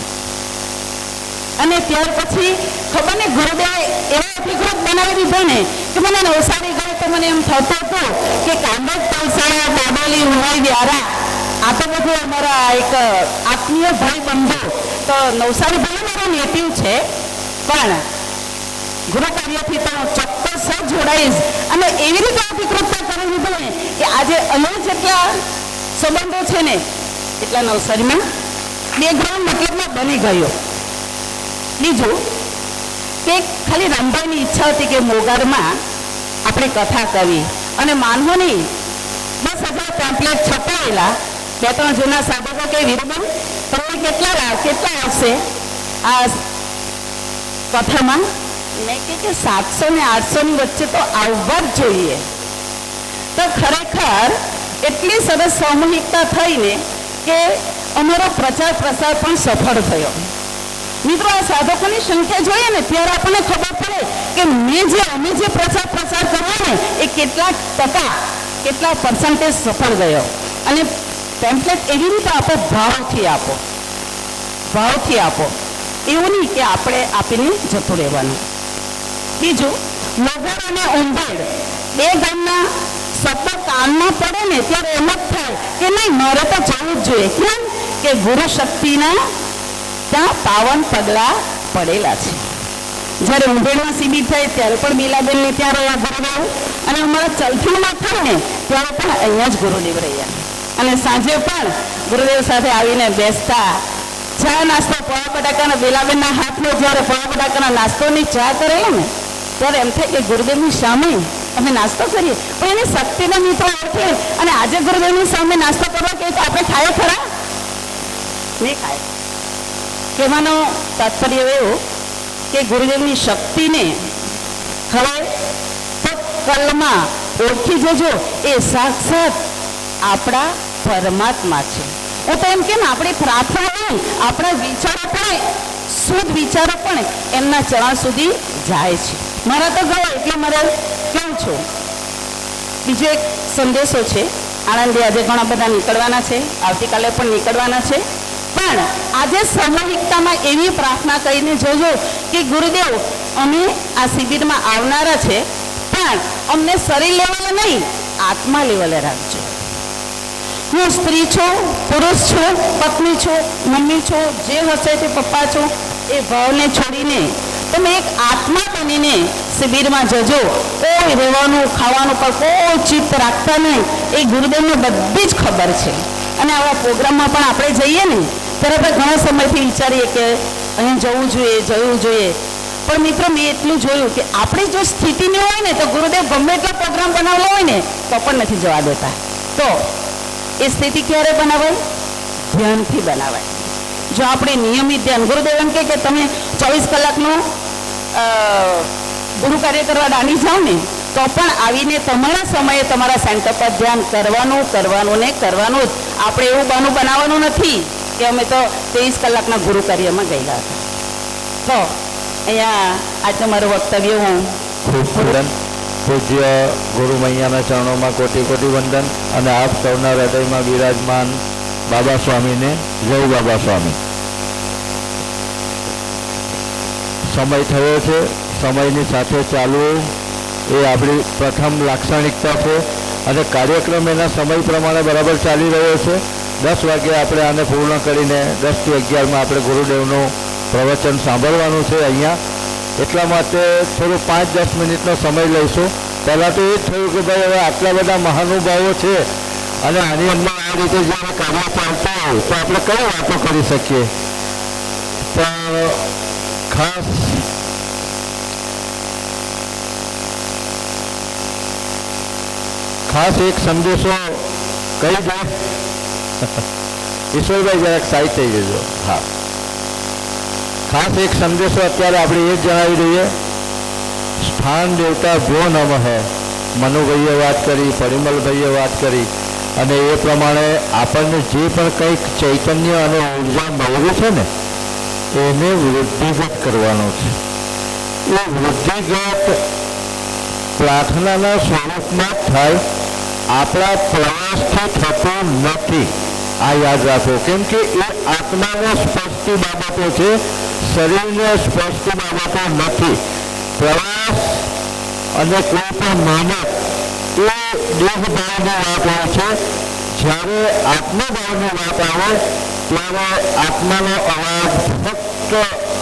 અને ત્યાર પછી ખબર ને ગુરુદેવે એવો અભિગમ બનાવી દીધો ને કે મને નવસારી ગયો તો મને એમ થતું હતું કે કાંડોજ તલસાણા બારડોલી ઉનાઈ વ્યારા આ તો બધું અમારા એક આત્મીય ભાઈ બંધુ. તો નવસારી ભલે મારો નેટિવ છે પણ ગુરુ કાર્યથી તો ચોક્કસ જ જોડાઈશ. અને એવી રીતે અધિકૃતતા કરી દીધું ને કે આજે અહીંયા જેટલા સંબંધો છે ને એટલા નવસારીમાં બેકગ્રાઉન્ડ મતલબમાં બની ગયો. બીજું કે ખાલી રામભાઈની ઈચ્છા હતી કે મોગરમાં આપણે કથા કરવી અને માનવોની બસ આપણે ટેમ્પલેટ છપાયેલા. 2-3 જૂના સાધકો કે વીરબન તમને કેટલા આવશે આ કથામાં? મેં કે 700 ને 800ની વચ્ચે તો આવવા જ જોઈએ. તો ખરેખર એટલી સરસ સામૂહિકતા થઈને કે અમારો પ્રચાર પ્રસાર પણ સફળ થયો. મિત્રો આ સાધકોની સંખ્યા જોઈએ ને ત્યારે આપણને ખબર પડે કે અમે જે પ્રચાર પ્રસાર કર્યો ને એ કેટલા પર્સન્ટેજ સફળ ગયો. અને ટેમ્પલેટ એવી રીતે આપો, ભાવથી આપો, એવું નહીં કે આપણે આપીને જતું રહેવાનું. બીજું નગર અને ઉંધેડ 2 ગામના શબ્દો કાનમાં પડે ને ત્યારે એમ જ થાય કે નહીં મારે તો જવું જ જોઈએ. કેમ કે ગુરુ શક્તિના ત્યાં પાવન પગલા પડેલા છે. જ્યારે ઉંધેડમાં શિબિર થાય ત્યારે પણ બીલાબેનને ત્યાં રહ્યા ગુરુદેવ અને અમારા ચલથીમાં થાય ને ત્યારે પણ અહીંયા જ ગુરુદેવ રહ્યા. અને સાંજે પણ ગુરુદેવ સાથે આવીને બેસતા ચા નાસ્તો પૌવા બટાકાના બેલાબેનના હાથમાં જ્યારે પૌવા બટાકાના નાસ્તોની ચા કરેલો ને ત્યારે એમ થાય કે ગુરુદેવની સામે અમે નાસ્તો કરીએ પણ એની શક્તિના મિત્રો ઓળખે. અને આજે ગુરુદેવની સામે નાસ્તો કરવા કે આપણે ખાય ખરા? નહીં ખાય. કહેવાનો તાત્પર્ય એવું કે ગુરુદેવની શક્તિને હવે કલમાં ઓળખી જજો. એ સાક્ષાત આપણા પરમાત્મા છે. હું તો એમ કેમ આપણી પ્રાર્થના નહીં, આપણા વિચારો પણ શુદ્ધ વિચારો પણ એમના ચરણ સુધી જાય છે. મારા તો ગયો એટલે મારે કેવું છું. બીજો એક સંદેશો છે. આણંદે આજે ઘણા બધા નીકળવાના છે, આવતીકાલે પણ નીકળવાના છે. પણ આજે સામૂહિકતામાં એવી પ્રાર્થના કરીને જોજો કે ગુરુદેવ અમે આ શિબિરમાં આવનારા છે પણ અમને શરીર લેવલે નહીં આત્મા લેવલે રાખજો. હું સ્ત્રી છું, પુરુષ છું, પત્ની છું, મમ્મી છું, જે હશે તે પપ્પા છું, એ ભાવને છોડીને તમે એક આત્મા બનીને શિબિરમાં જજો. કોઈ રહેવાનું ખાવાનું પર કોઈ ચિત્ત રાખતા નહીં. એ ગુરુદેવને બધી જ ખબર છે. અને આવા પ્રોગ્રામમાં પણ આપણે જઈએ ને ત્યારે આપણે ઘણા સમયથી વિચારીએ કે અહીં જવું જોઈએ. પણ મિત્રો મેં એટલું જોયું કે આપણી જો સ્થિતિની હોય ને તો ગુરુદેવ ગમે એટલો પ્રોગ્રામ બનાવેલો હોય ને તો પણ નથી જવા દેતા. તો એ સ્થિતિ ક્યારે બનાવાય? ધ્યાનથી બનાવાય. જો આપણે નિયમિત ધ્યાન, ગુરુદેવ એમ કે તમે 24 કલાકનું ગુરુ કાર્ય કરવા દાંડી જાઓ ને તો પણ આવીને તમારા સમયે તમારા સેન્ટર પર ધ્યાન કરવાનું જ. આપણે એવું બહાનું બનાવવાનું નથી કે અમે તો 23 કલાકના ગુરુ કાર્યમાં ગયેલા હતા. તો અહીંયા આજે મારું વક્તવ્ય હું
ખૂબ વંદન પૂજ્ય ગુરુ મૈયાના ચરણોમાં કોટી કોટી વંદન. અને આપ સૌના હૃદયમાં બિરાજમાન બાબા સ્વામીને જય બાબા સ્વામી. સમય થયો છે. સમયની સાથે ચાલવું એ આપણી પ્રથમ લાક્ષણિકતા છે અને કાર્યક્રમ એના સમય પ્રમાણે બરાબર ચાલી રહ્યો છે. 10 વાગે આપણે આને પૂર્ણ કરીને 10 થી 11માં આપણે ગુરુદેવનું પ્રવચન સાંભળવાનું છે અહીંયા. એટલા માટે થોડું 5-10 મિનિટનો સમય લઈશું. પહેલાં તો એ જ થયું કે ભાઈ હવે આટલા બધા મહાનુભાવો છે અને આની અંદર આ રીતે જ્યારે કાર્ય ચાલતા હોય તો આપણે કઈ વાતો કરી શકીએ. પણ ખાસ એક સંદેશો કહી દે. ઈશ્વરભાઈ જરાક સાઈડ થઈ જજો. હા, ખાસ એક સંદેશો અત્યારે આપણે એ જ જણાવી દઈએ. સ્થાન દેવતા ભ્યો નમઃ મનુભાઈએ વાત કરી, પરિમલભાઈએ વાત કરી અને એ પ્રમાણે આપણને જે પણ કંઈક ચૈતન્ય અને ઉર્જા મળ્યું છે ને એને વૃદ્ધિગત કરવાનો છે. એ વૃદ્ધિગત પ્રાર્થનાના સ્વરૂપમાં થાય, આપણા પ્રવાસથી થતું નથી. આ યાદ રાખો, કેમ કે એ આત્માને સ્પર્શતી બાબતો છે, શરીરને સ્પર્શતી બાબતો નથી. પ્રવાસ અને કોઈ પણ મહેનત એ દેહભાવની વાત હોય છે. જ્યારે આત્મભાવની વાત આવે ત્યારે આત્માનો અવાજ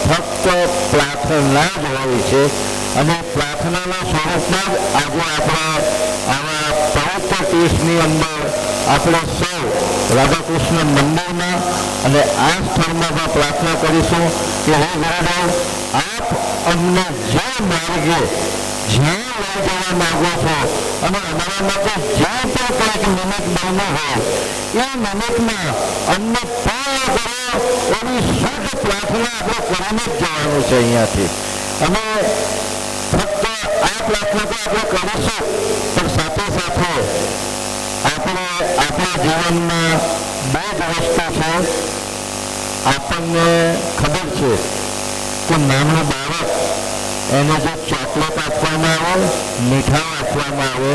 ફક્ત પ્રાર્થના જ હોય છે અને પ્રાર્થનાના સ્વરૂપમાં જ આજે આપણા આવા પવિત્ર તીર્થની અંદર આપણે સૌ રાધાકૃષ્ણ મંદિરમાં અને આ સ્થળમાં પણ પ્રાર્થના કરીશું કે હે ગુરુદેવ, આપ અમને જે માર્ગે જ્યાં લઈ જવા માગો છો અને અમારા માટે જે પણ કંઈક નિમિત્ત બન્યું હોય એ નિમિત્તમાં અમને પૂર્ણ કરો એવી શુદ્ધ પ્રાર્થના આપણે કરીને જ જવાનું છે અહીંયાથી. અને ફક્ત આ પ્રાર્થના તો આપણે કરીશું, પણ સાથે સાથે આપણે આપણા જીવનમાં 2 જ વસ્તુ છે. આપણને ખબર છે કે નાનું બાળક એને જો ચોકલેટ આપવામાં આવે, મીઠાઈ આપવામાં આવે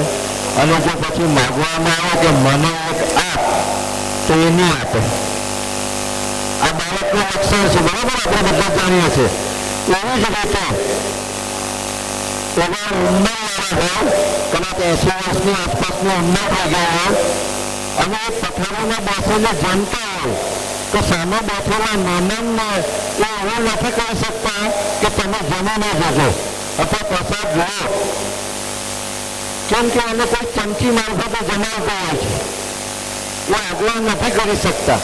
અને જો પછી માગવામાં આવે કે મને એક આપ, તો એ નહીં આપે. આ બાળકનું લક્ષણ છે, બરાબર, આપણે બધા જાણીએ છીએ. એવી જ રીતે એવા ઉંમરવાળા હોય, કદાચ 80 વર્ષની આસપાસની ઉંમર થઈ ગઈ હોય અને એ પથારીમાં બેસીને જમતા હોય તો સામે બેઠેલા મહેમાનને એ એવું નથી કહી શકતા કે તમે જમીને જજો અથવા પ્રસાદ લો, કેમ કે એને કોઈ ચમચી મારફતે જમાવતો હોય છે. એ આગળ નથી કરી શકતા.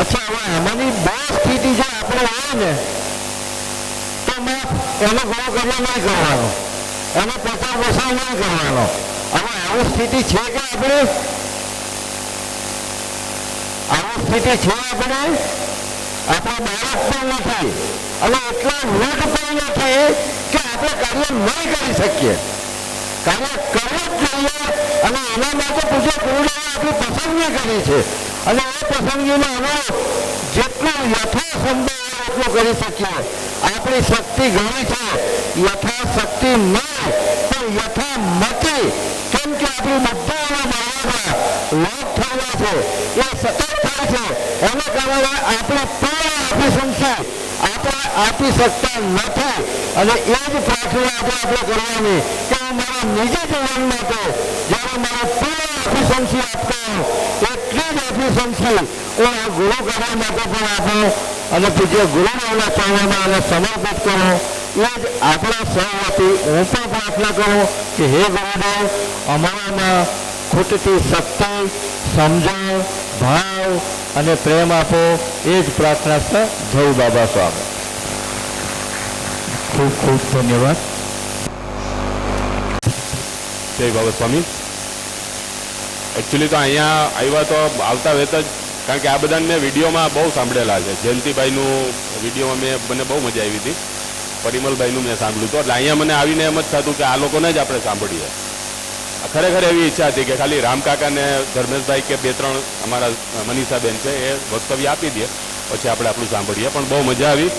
અચ્છા, હવે આમાંની 2 સ્થિતિ જો આપણે હોય ને તો એનો ઘણો કર્યો નહીં કરવાનો, એનો પ્રચાર પ્રસાર નહીં કરવાનો. હવે આવી સ્થિતિ છે કે આપણે આપણા બાળક પણ નથી અને એટલા વૃદ્ધ પણ નથી કે આપણે કાર્ય નહીં કરી શકીએ. કાર્ય કરવું જ જોઈએ અને એના માટે પૂજ્ય ગુરુદેવે આપણી પસંદગી કરી છે અને એ પસંદગીમાં અમે જેટલું યથાસંભવ એટલું કરી શકીએ. આપણી શક્તિ ઘણી છે, યથાશક્તિ નહીં પણ યથામતી, કેમ કે આપણી બધાના મર્યાદા લોપ થયેલા છે, એ સતત થાય છે. એના કારણે આપણે પૂર્ણ આપી શકીએ આપણે આપી શકતા નથી અને એ જ પ્રાર્થના આપણે કરવાની કે મારા નિજી જીવન માટે જ્યારે મારા પૂર્ણ અભિશંસી આપતો એટલી જ અભિશંસી હું આ ગુરુ કરવા માટે પણ આપો અને પૂજ્ય ગુરુદેવના ચરણોમાં અને સમર્પિત કરો. એ જ આપણા સૌ વતી હું પણ પ્રાર્થના કરું કે હે ગુરુદેવ, અમારામાં ખૂટતી શક્તિ, સમજણ, ભાવ અને પ્રેમ આપો. એ જ પ્રાર્થના છે. જય બાબા સ્વામી. ખૂબ ખૂબ ધન્યવાદ.
જય બાબા સ્વામી. એકચ્યુઅલી તો અહીંયા આવ્યા તો આવતા વેત જ, કારણ કે આ બધાને મેં વિડીયોમાં બહુ સાંભળેલા છે. જયંતિભાઈનું વિડીયોમાં મને બહુ મજા આવી હતી, પરિમલભાઈનું મેં સાંભળ્યું હતું, એટલે અહીંયા મને આવીને એમ જ થતું કે આ લોકોને જ આપણે સાંભળીએ. ખરેખર એવી ઈચ્છા હતી કે ખાલી રામકાકા ને ધર્મેશભાઈ કે 2-3 અમારા મનીષાબેન છે એ વક્તવ્ય આપી દે, પછી આપણે આપણું સાંભળીએ. પણ બહુ મજા આવી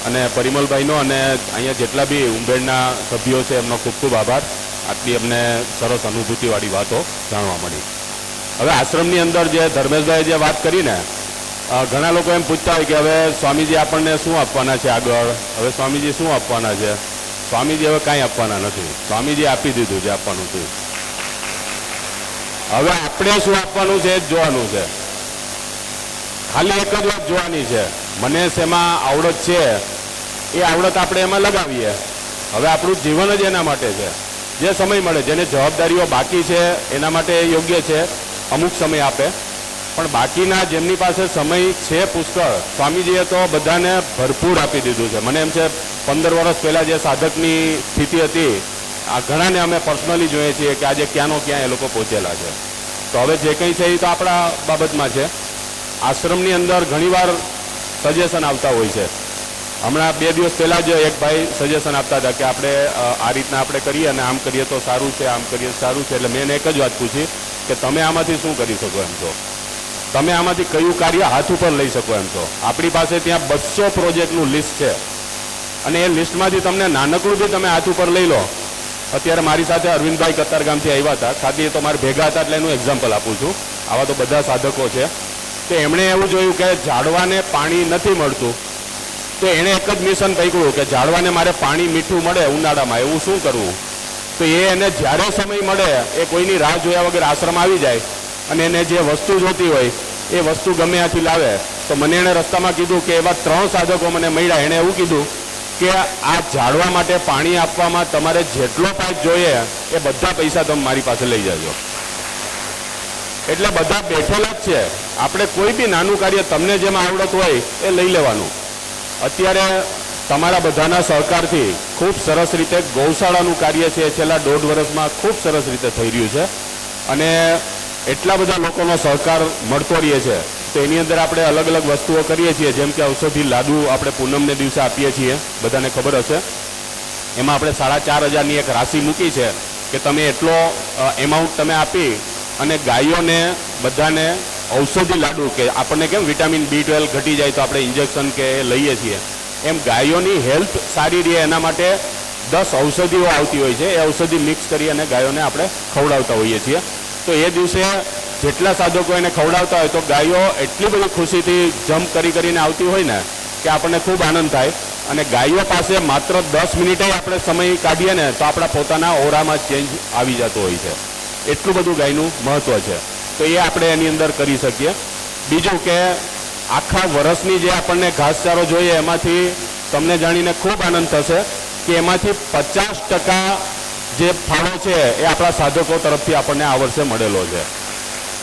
અને પરિમલભાઈનો અને અહીંયા જેટલા બી ઉંબેડના સભ્યો છે એમનો ખૂબ ખૂબ આભાર. આટલી અમને સરસ અનુભૂતિવાળી વાતો જાણવા મળી. હવે આશ્રમની અંદર જે ધર્મેશભાઈએ જે વાત કરી ને ઘણા લોકો એમ પૂછતા હોય કે હવે સ્વામીજી આપણને શું આપવાના છે આગળ, હવે સ્વામીજી શું આપવાના છે? સ્વામીજી હવે કાંઈ આપવાના નથી. સ્વામીજી આપી દીધું છે આપવાનું છે. હવે આપણે શું આપવાનું છે એ જ જોવાનું છે. ખાલી એક જ વાત જોવાની છે, મને શેમાં આવડત છે એ આવડત આપણે એમાં લગાવીએ. હવે આપણું જીવન જ એના માટે છે. જે સમય મળે, જેને જવાબદારીઓ બાકી છે એના માટે યોગ્ય છે અમુક સમય આપે, પણ બાકીના જેમની પાસે સમય છે પુષ્કળ, સ્વામીજીએ તો બધાને ભરપૂર આપી દીધું છે. મને એમ છે 15 વર્ષ પહેલાં જે સાધકની સ્થિતિ હતી, આ ઘણાને અમે પર્સનલી જોઈએ છીએ કે આજે ક્યાંનો ક્યાં એ લોકો પહોંચેલા છે. તો હવે જે કંઈ છે એ તો આપણા બાબતમાં છે. આશ્રમની અંદર ઘણીવાર સજેશન આવતા હોય છે. હમણાં 2 દિવસ પહેલાં જ એક ભાઈ સજેશન આપતા હતા કે આપણે આ રીતના આપણે કરીએ અને આમ કરીએ તો સારું છે, આમ કરીએ તો સારું છે. એટલે મેં એને એક જ વાત પૂછી કે તમે આમાંથી શું કરી શકો એમ છો, તમે આમાંથી કયું કાર્ય હાથ ઉપર લઈ શકો એમ છો. આપણી પાસે ત્યાં 200 પ્રોજેક્ટનું લિસ્ટ છે અને એ લિસ્ટમાંથી તમને નાનકડું બી તમે હાથ ઉપર લઈ લો. અત્યારે મારી સાથે અરવિંદભાઈ કતારગામથી આવ્યા હતા, ખાલી તો મારે ભેગા હતા એટલે એનું એક્ઝામ્પલ આપું છું. આવા તો બધા સાધકો છે. તો એમણે એવું જોયું કે ઝાડવાને પાણી નથી મળતું, તો એણે એક જ મિશન પકડ્યું કે ઝાડવાને મારે પાણી મીઠું મળે ઉનાળામાં, એવું શું કરવું? તો એને જ્યારે સમય મળે એ કોઈની રાહ જોયા વગર આશ્રમ આવી જાય અને એને જે વસ્તુ જોતી હોય એ વસ્તુ ગમે ત્યાંથી લાવે. તો મને એણે રસ્તામાં કીધું કે એવા 3 સાધકો મને મળ્યા. એણે એવું કીધું કે આ ઝાડવા માટે પાણી આપવામાં તમારે જેટલો પાઇપ જોઈએ એ બધા પૈસા તમે મારી પાસે લઈ જાજો. એટલે બધા બેઠેલા જ છે. આપણે કોઈ બી નાનું કાર્ય તમને જેમાં આવડત હોય એ લઈ લેવાનું. અત્યારે તમારા બધાના સહકારથી ખૂબ સરસ રીતે ગૌશાળાનું કાર્ય છે છેલ્લા 1.5 વર્ષમાં ખૂબ સરસ રીતે થઈ રહ્યું છે અને એટલા બધા લોકોનો સહકાર મળતો રહે છે. તો એની અંદર આપણે અલગ અલગ વસ્તુઓ કરીએ છીએ, જેમ કે ઔષધિ લાડુ આપણે પૂનમને દિવસે આપીએ છીએ, બધાને ખબર હશે. એમાં આપણે 4,500ની એક રાશિ મૂકી છે કે તમે એટલો એમાઉન્ટ તમે આપી અને ગાયોને બધાને ઔષધિ લાડુ, કે આપણને કેમ વિટામિન B12 ઘટી જાય તો આપણે ઇન્જેક્શન કે લઈએ છીએ, એમ ગાયોની હેલ્થ સારી રહે એના માટે 10 ઔષધિઓ આવતી હોય છે. એ ઔષધિ મિક્સ કરી અને ગાયોને આપણે ખવડાવતા હોઈએ છીએ. તો એ દિવસે જેટલા સાધકો એને ખવડાવતા હોય તો ગાયો એટલી બધી ખુશીથી જમ્પ કરીને આવતી હોય ને કે આપણને ખૂબ આનંદ થાય. અને ગાયો પાસે માત્ર 10 મિનિટે આપણે સમય કાઢીએ ને તો આપણા પોતાના ઓરામાં ચેન્જ આવી જતો હોય છે. એટલું બધું ગાયનું મહત્ત્વ છે. તો એ આપણે એની અંદર કરી શકીએ. બીજું કે આખા વર્ષની જે આપણને ઘાસચારો જોઈએ એમાંથી તમને જાણીને ખૂબ આનંદ થશે કે એમાંથી 50% જે ફાળો છે એ આપણા સાધકો તરફથી આપણને આ વર્ષે મળેલો છે.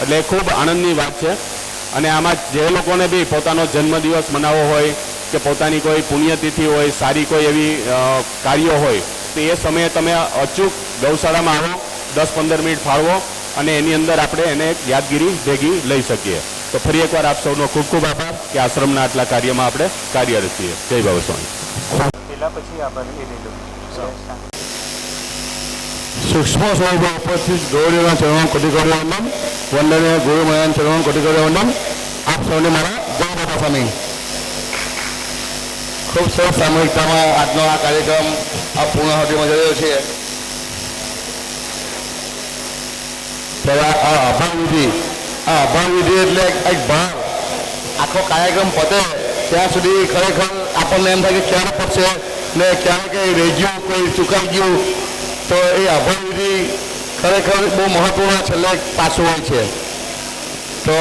એટલે ખૂબ આનંદની વાત છે. અને આમાં જે લોકોને બી પોતાનો જન્મદિવસ મનાવવો હોય કે પોતાની કોઈ પુણ્યતિથિ હોય, સારી કોઈ એવી કાર્યો હોય, તો એ સમયે તમે અચૂક ગૌશાળામાં આવો, 10-15 મિનિટ ફાળવો અને એની અંદર આપણે એને એક યાદગીરી ભેગી લઈ શકીએ. તો ફરી એકવાર આપ સૌનો ખૂબ ખૂબ આભાર કે આશ્રમના આટલા કાર્યમાં આપણે કાર્યરત છીએ. જય બાબા સ્વામી.
સૂક્ષ્મ સ્વરૂપે ઉપસ્થિત ગૌરીના ચરણો કોટી કોટી વંદન, વંદનીય ગુરુ મહારાજના ચરણો કોટી કોટી વંદન. આપ સૌને મારા જય બાબા સ્વામી. ખૂબ સરસ સામૂહિકતામાં આજનો આ કાર્યક્રમ આ પૂર્ણાહુતિમાં જઈ રહ્યો છે. ત્યારે આ અભાવ વિધિ એટલે એક ભાર. આખો કાર્યક્રમ પતે ત્યાં સુધી ખરેખર આપણને એમ થાય કે ક્યારે પતશે ને ક્યારે કંઈ રહી ગયું, કોઈ ચૂકાઈ ગયું. તો એ અભાવ વિધિ ખરેખર બહુ મહત્વના છેલ્લે પાસું હોય છે. તો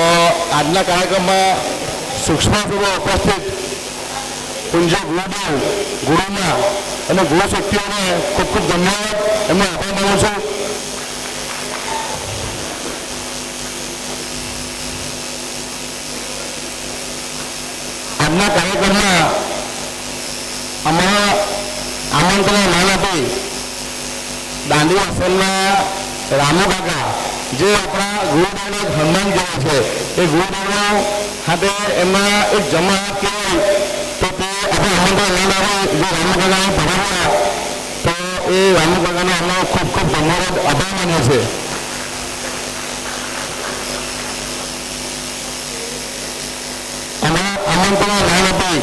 આજના કાર્યક્રમમાં સૂક્ષ્મ સ્વરૂપે ઉપસ્થિત પૂજ્ય ગુરુદેવ, ગુરુના અને ગુરુ શક્તિઓને ખૂબ ખૂબ ધન્યવાદ, એમને આભાર માનું છું. આજના કાર્યક્રમમાં અમારા આમંત્રણ માન આપી દાંડી આશ્રમના રામુ કાકા, જે આપણા ગુરુદેવના હનુમાન જેવા છે, એ ગુરુદેવનો સાથે એમના એક જમાત કહેવાય. તો તે આપણે આમંત્રણ માન આપી જે રામુ કાકાને પધાર્યા, તો એ રામુ કાકાનો અમે ખૂબ ખૂબ ધન્યવાદ આભાર માનીએ છીએ. આમંત્રણ માન આપી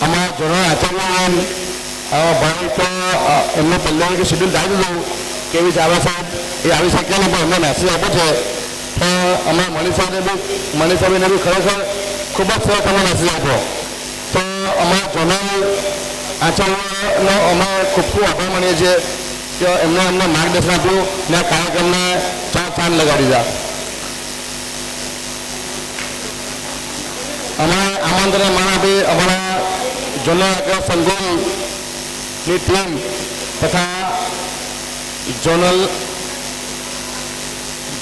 અમારા જૂના આચાર્યવાન ભાઈ તો એમને પહેલાં કે શેડ્યુલ ચાલી દીધું કે એવી ચાલે સાહેબ એ આવી શક્યા નહીં, પણ એમને મેસેજ આપ્યો છે પણ અમે મનીષાબેને બી ખરેખર ખૂબ જ સરસ અમે મેસેજ આપ્યો. તો અમારા જોનલ આચાર્યનો અમે ખૂબ ખૂબ આભાર માનીએ છીએ કે અમને માર્ગદર્શન આપ્યું ને આ કાર્યક્રમને ચાંદ લગાડી દીધા. અમારા આમંત્રણ માન આપી અમારા જોનલ સંગોલની ટીમ તથા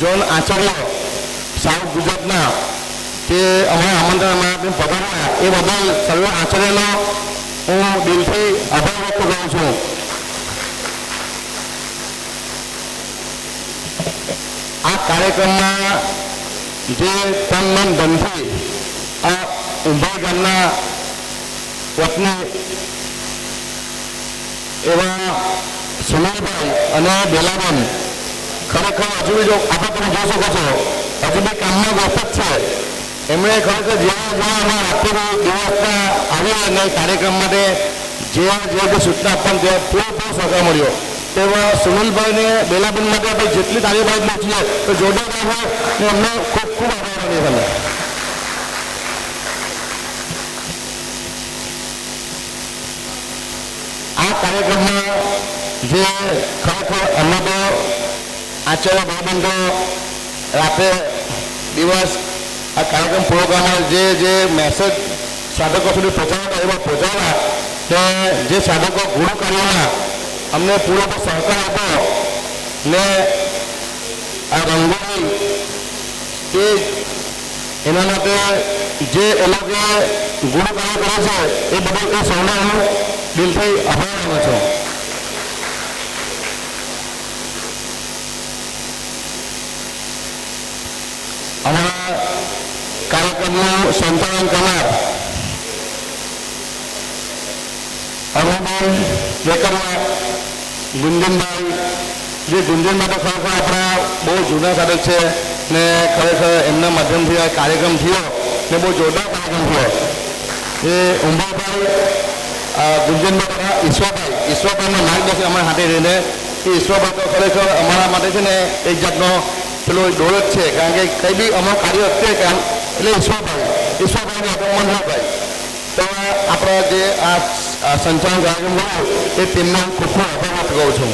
જોન આચાર્ય સાઉથ ગુજરાતના તે અમારા આમંત્રણ આપીને પધાર્યા એ બદલ સર્વે આચાર્યનો હું દિલથી આભાર વ્યક્ત કરું છું. આ કાર્યક્રમમાં જે તન મન ધનથી આ ઉંભાઈ ગામના વતની એવા સુનિલભાઈ અને બેલાબેન ખરેખર હજુ જો આપણે તમે જોઈ શકો છો હજુ બી કામમાં વ્યસ્ત છે. એમણે ખરેખર જેવા રાત્રે દિવસના આવી અને કાર્યક્રમ માટે જે સૂચના આપવાની તે પૂરેપૂરો સહકાર મળ્યો. તેવા સુનિલભાઈને બેલાબેન માટે આપણે જેટલી તારીફાઈ પહોંચીએ તો જોરદાર હોય ને અમને ખૂબ ખૂબ આભાર માનીએ તમે. આ કાર્યક્રમમાં જે ખરેખર અમે તો આચાર્ય ભાઈબંધો રાત્રે દિવસ આ કાર્યક્રમ પૂરો કરવામાં જે મેસેજ સાધકો સુધી પહોંચાડતા એવા પહોંચાડ્યા કે જે સાધકો ગુરુ કાર્યમાં અમને પૂરો સહકાર આપ્યો ને આ રંગોળી સ્ટેજ એના માટે જે એ લોકો ગુરુ કાર્ય કરે છે એ બધું એ સૌને હું દિલથી આભાર માનું છું. અમારા કાર્યક્રમનું સંચાલન કરનાર અરુણબેન વેકરવા ગુંજનભાઈ જે ગુંજન માટે ખરેખર આપણા બહુ જૂના સાધક છે ને ખરેખર એમના માધ્યમથી આ કાર્યક્રમ થયો ને બહુ જોરદાર કાર્યક્રમ થયો. એ ઉંભાભાઈ ગુંજનભાઈ ઈશ્વરભાઈના માર્ગદર્શન અમારા હાથે રહીને એ ઈશ્વરભાઈ તો ખરેખર અમારા માટે છે ને એક જાતનો પેલો ડોળ જ છે. કારણ કે કંઈ બી અમારું કાર્ય અત્યારે કામ એટલે ઈશ્વરભાઈને આપણે મનોહરભાઈ તો આપણા જે આ સંચાલન કાર્યક્રમ કર્યો એ તેમને હું ખૂબ ખૂબ આભાર વ્યક્ત કરું છું.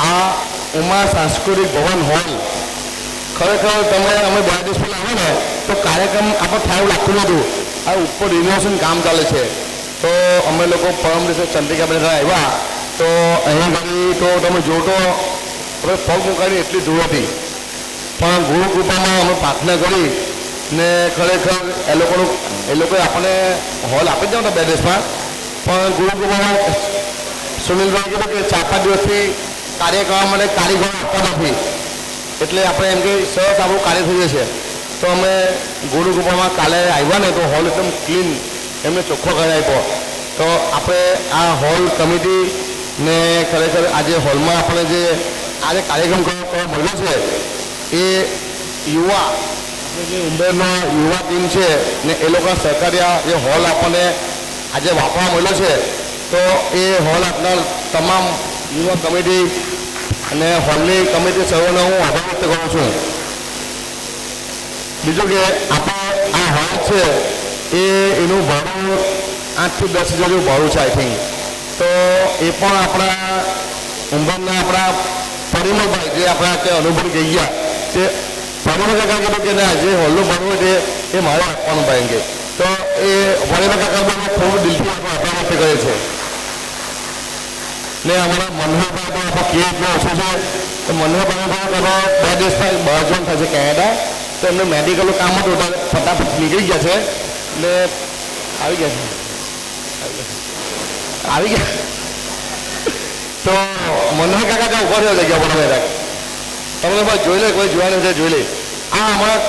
આ ઉમા સાંસ્કૃતિક ભવન હોલ ખરેખર તમે અમે 2 દિવસ પહેલાં આવે ને તો કાર્યક્રમ આપણે થાય લાગતું નહોતું. આ ઉપર રિનોવેશન કામ ચાલે છે. તો અમે લોકો પરમ દિવસે ચંદ્રિકાબેન આવ્યા તો અહીં ગાડી તો તમે જોતો હવે પગ મૂકાની એટલી ધૂળ હતી પણ ગુરુ કૃપામાં અમે પ્રાર્થના કરી ને ખરેખર એ લોકોએ આપણને હોલ આપી જ નહોતા 2 દિવસમાં પણ ગુરુ કૃપામાં સુનિલભાઈ કીધું કે 4-5 દિવસથી કાર્ય કરવા માટે કારીગરો આપતા નથી એટલે આપણે એમ કે સરસ આપણું કાર્ય થઈ જશે. તો અમે ગુરુ કૃપામાં કાલે આવ્યા ને તો હોલ એકદમ ક્લીન એમને ચોખ્ખો કરી આપ્યો. તો આપણે આ હોલ કમિટી ને ખરેખર આજે હોલમાં આપણે જે આજે કાર્યક્રમ કરવા મળ્યો છે એ યુવા જે ઉંબેરનો યુવા ટીમ છે ને એ લોકોના સહકાર્ય જે હોલ આપણને આજે વાપરવા મળ્યો છે તો એ હોલ આપનાર તમામ યુવા કમિટી અને હોલની કમિટી સર્વનો હું આભાર વ્યક્ત કરું છું. બીજું કે આપણે આ હોલ છે એનું ભાડું 8 થી 10 હજાર જેવું ભાડું છે આઈ થિંક. તો એ પણ આપણા ઉંબરના આપણા પરિમલભાઈ જે આપણા તે અનુભવ કહી ગયા તે પરિમલ કાકા કીધું કે ના જે હોલનું ભાડું હોય એ મારે આપવાનું ભાઈ કે તો એ પરિમલ કાકા પણ ખૂબ દિલથી આપણો આભાર વ્યક્ત કરે છે. ને અમારા મનોહરભાઈ પણ આપણો કેસ એટલો ઓછો છે તો મનોહરભાઈ પણ 2 દિવસમાં બહાર જવાનું થાય છે કેનેડા તો એમને મેડિકલનું કામ હતું ફટાફટ નીકળી ગયા છે એટલે આવી ગયા તો મનોહર કાકા ત્યાં ઉભા થયો જગ્યા પર તમને બસ જોઈ લે કોઈ જોવાનું છે જોઈ લે. આ અમારા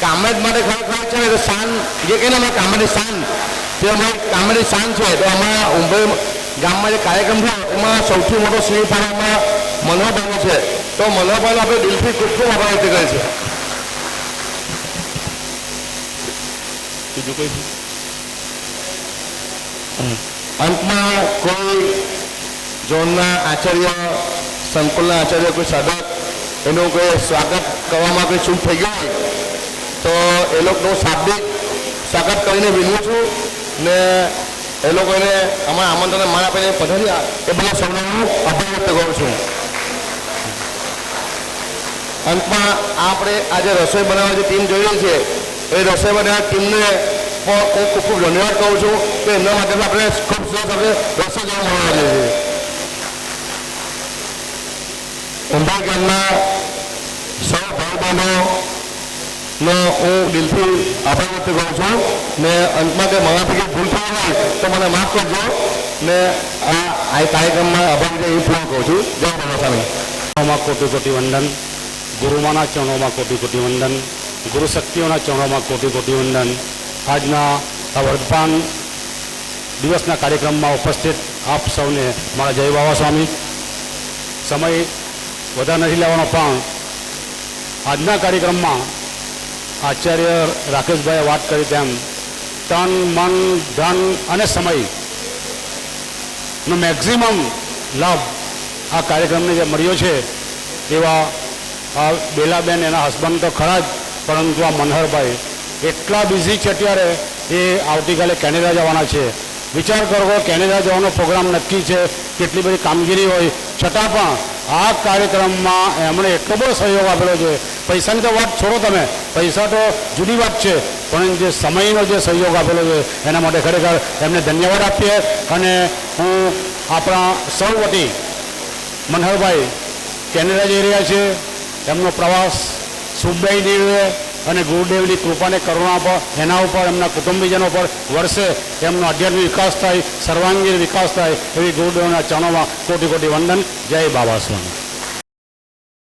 કામરેજ માટે ખરેખર છે ને શાન જે કહીને અમારા કામરેજ શાન તે અમારી કામરેજ શાન છે. તો અમારા ઉંબઈ ગામમાં જે કાર્યક્રમ થયો એમાં સૌથી મોટો સ્નેહ ફાળામાં મનોહરભાઈનો છે. તો મનોહરભાઈનો આપણે દિલથી ખૂબ ખૂબ આભાર વ્યક્ત કરીએ છીએ.
બીજું કોઈ અંતમાં કોઈ ઝોનના આચાર્ય સંકુલના આચાર્ય કોઈ સાધક એનું કોઈ સ્વાગત કરવામાં કોઈ ચૂક થઈ ગયું હોય તો એ લોકોનું શાબ્દિક સ્વાગત કરીને વિનવું છું ને એ લોકોને અમારા આમંત્રણને માન આપીને પધાર્યા એ બધા સૌને હું આભાર વ્યક્ત કરું છું. અંતમાં આપણે આજે રસોઈ બનાવવાની જે ટીમ જોઈ રહી છે એ રસોઈ બનાવવા ટીમને પણ હું ખૂબ ખૂબ ધન્યવાદ કહું છું કે એમના માટે આપણે ખૂબ સરસ આપણે રસોઈ જોવા મળવા જઈએ છીએ. ઉંબાર ગામના સૌ ભાઈ બહેનોનો હું દિલથી આભાર વ્યક્ત કરું છું ને અંતમાં કે મારાથી કંઈ ભૂલ થઈ હોય તો મને માફ કરજો ને આ કાર્યક્રમમાં આભાર એ પૂર્ણ કહું છું. જય બાબા સ્વામી.
કોટી કોટી વંદન. ગુરુમાના ચરણોમાં કોટી કોટી વંદન. ગુરુ શક્તિઓના ચરણોમાં કોટી કોટી વંદન. આજના આ વર્ધમાન દિવસના કાર્યક્રમમાં ઉપસ્થિત આપ સૌને મારા જય બાબા સ્વામી. સમય વધારે નથી લેવાનો પણ આજના કાર્યક્રમમાં આચાર્ય રાકેશભાઈએ વાત કરી તેમ તન મન ધન અને સમયનો મેક્ઝિમમ લાભ આ કાર્યક્રમને જે મળ્યો છે એવા આ બેલાબેન એના હસબન્ડ તો ખરા જ પરંતુ આ મનહરભાઈ એટલા બિઝી છે અત્યારે એ આવતીકાલે કેનેડા જવાના છે. વિચાર કરો કેનેડા જવાનો પ્રોગ્રામ નક્કી છે કેટલી બધી કામગીરી હોય છતાં પણ આ કાર્યક્રમમાં એમણે એટલો બધો સહયોગ આપેલો છે. પૈસાની તો વાત છોડો તમે, પૈસા તો જુદી વાત છે પણ જે સમયનો જે સહયોગ આપેલો છે એના માટે ખરેખર એમને ધન્યવાદ આપીએ. અને હું આપણા સૌ વતી મનહરભાઈ કેનેડા જઈ રહ્યા છે એમનો પ્રવાસ શુભમય રહે અને ગુરુદેવની કૃપાને કરુણા પર એના ઉપર એમના કુટુંબીજનો પર વર્ષે એમનો આધ્યાત્મિક વિકાસ થાય, સર્વાંગીણ વિકાસ થાય એવી ગુરુદેવના ચરણોમાં કોટી કોટી વંદન. જય બાબા સ્વામી.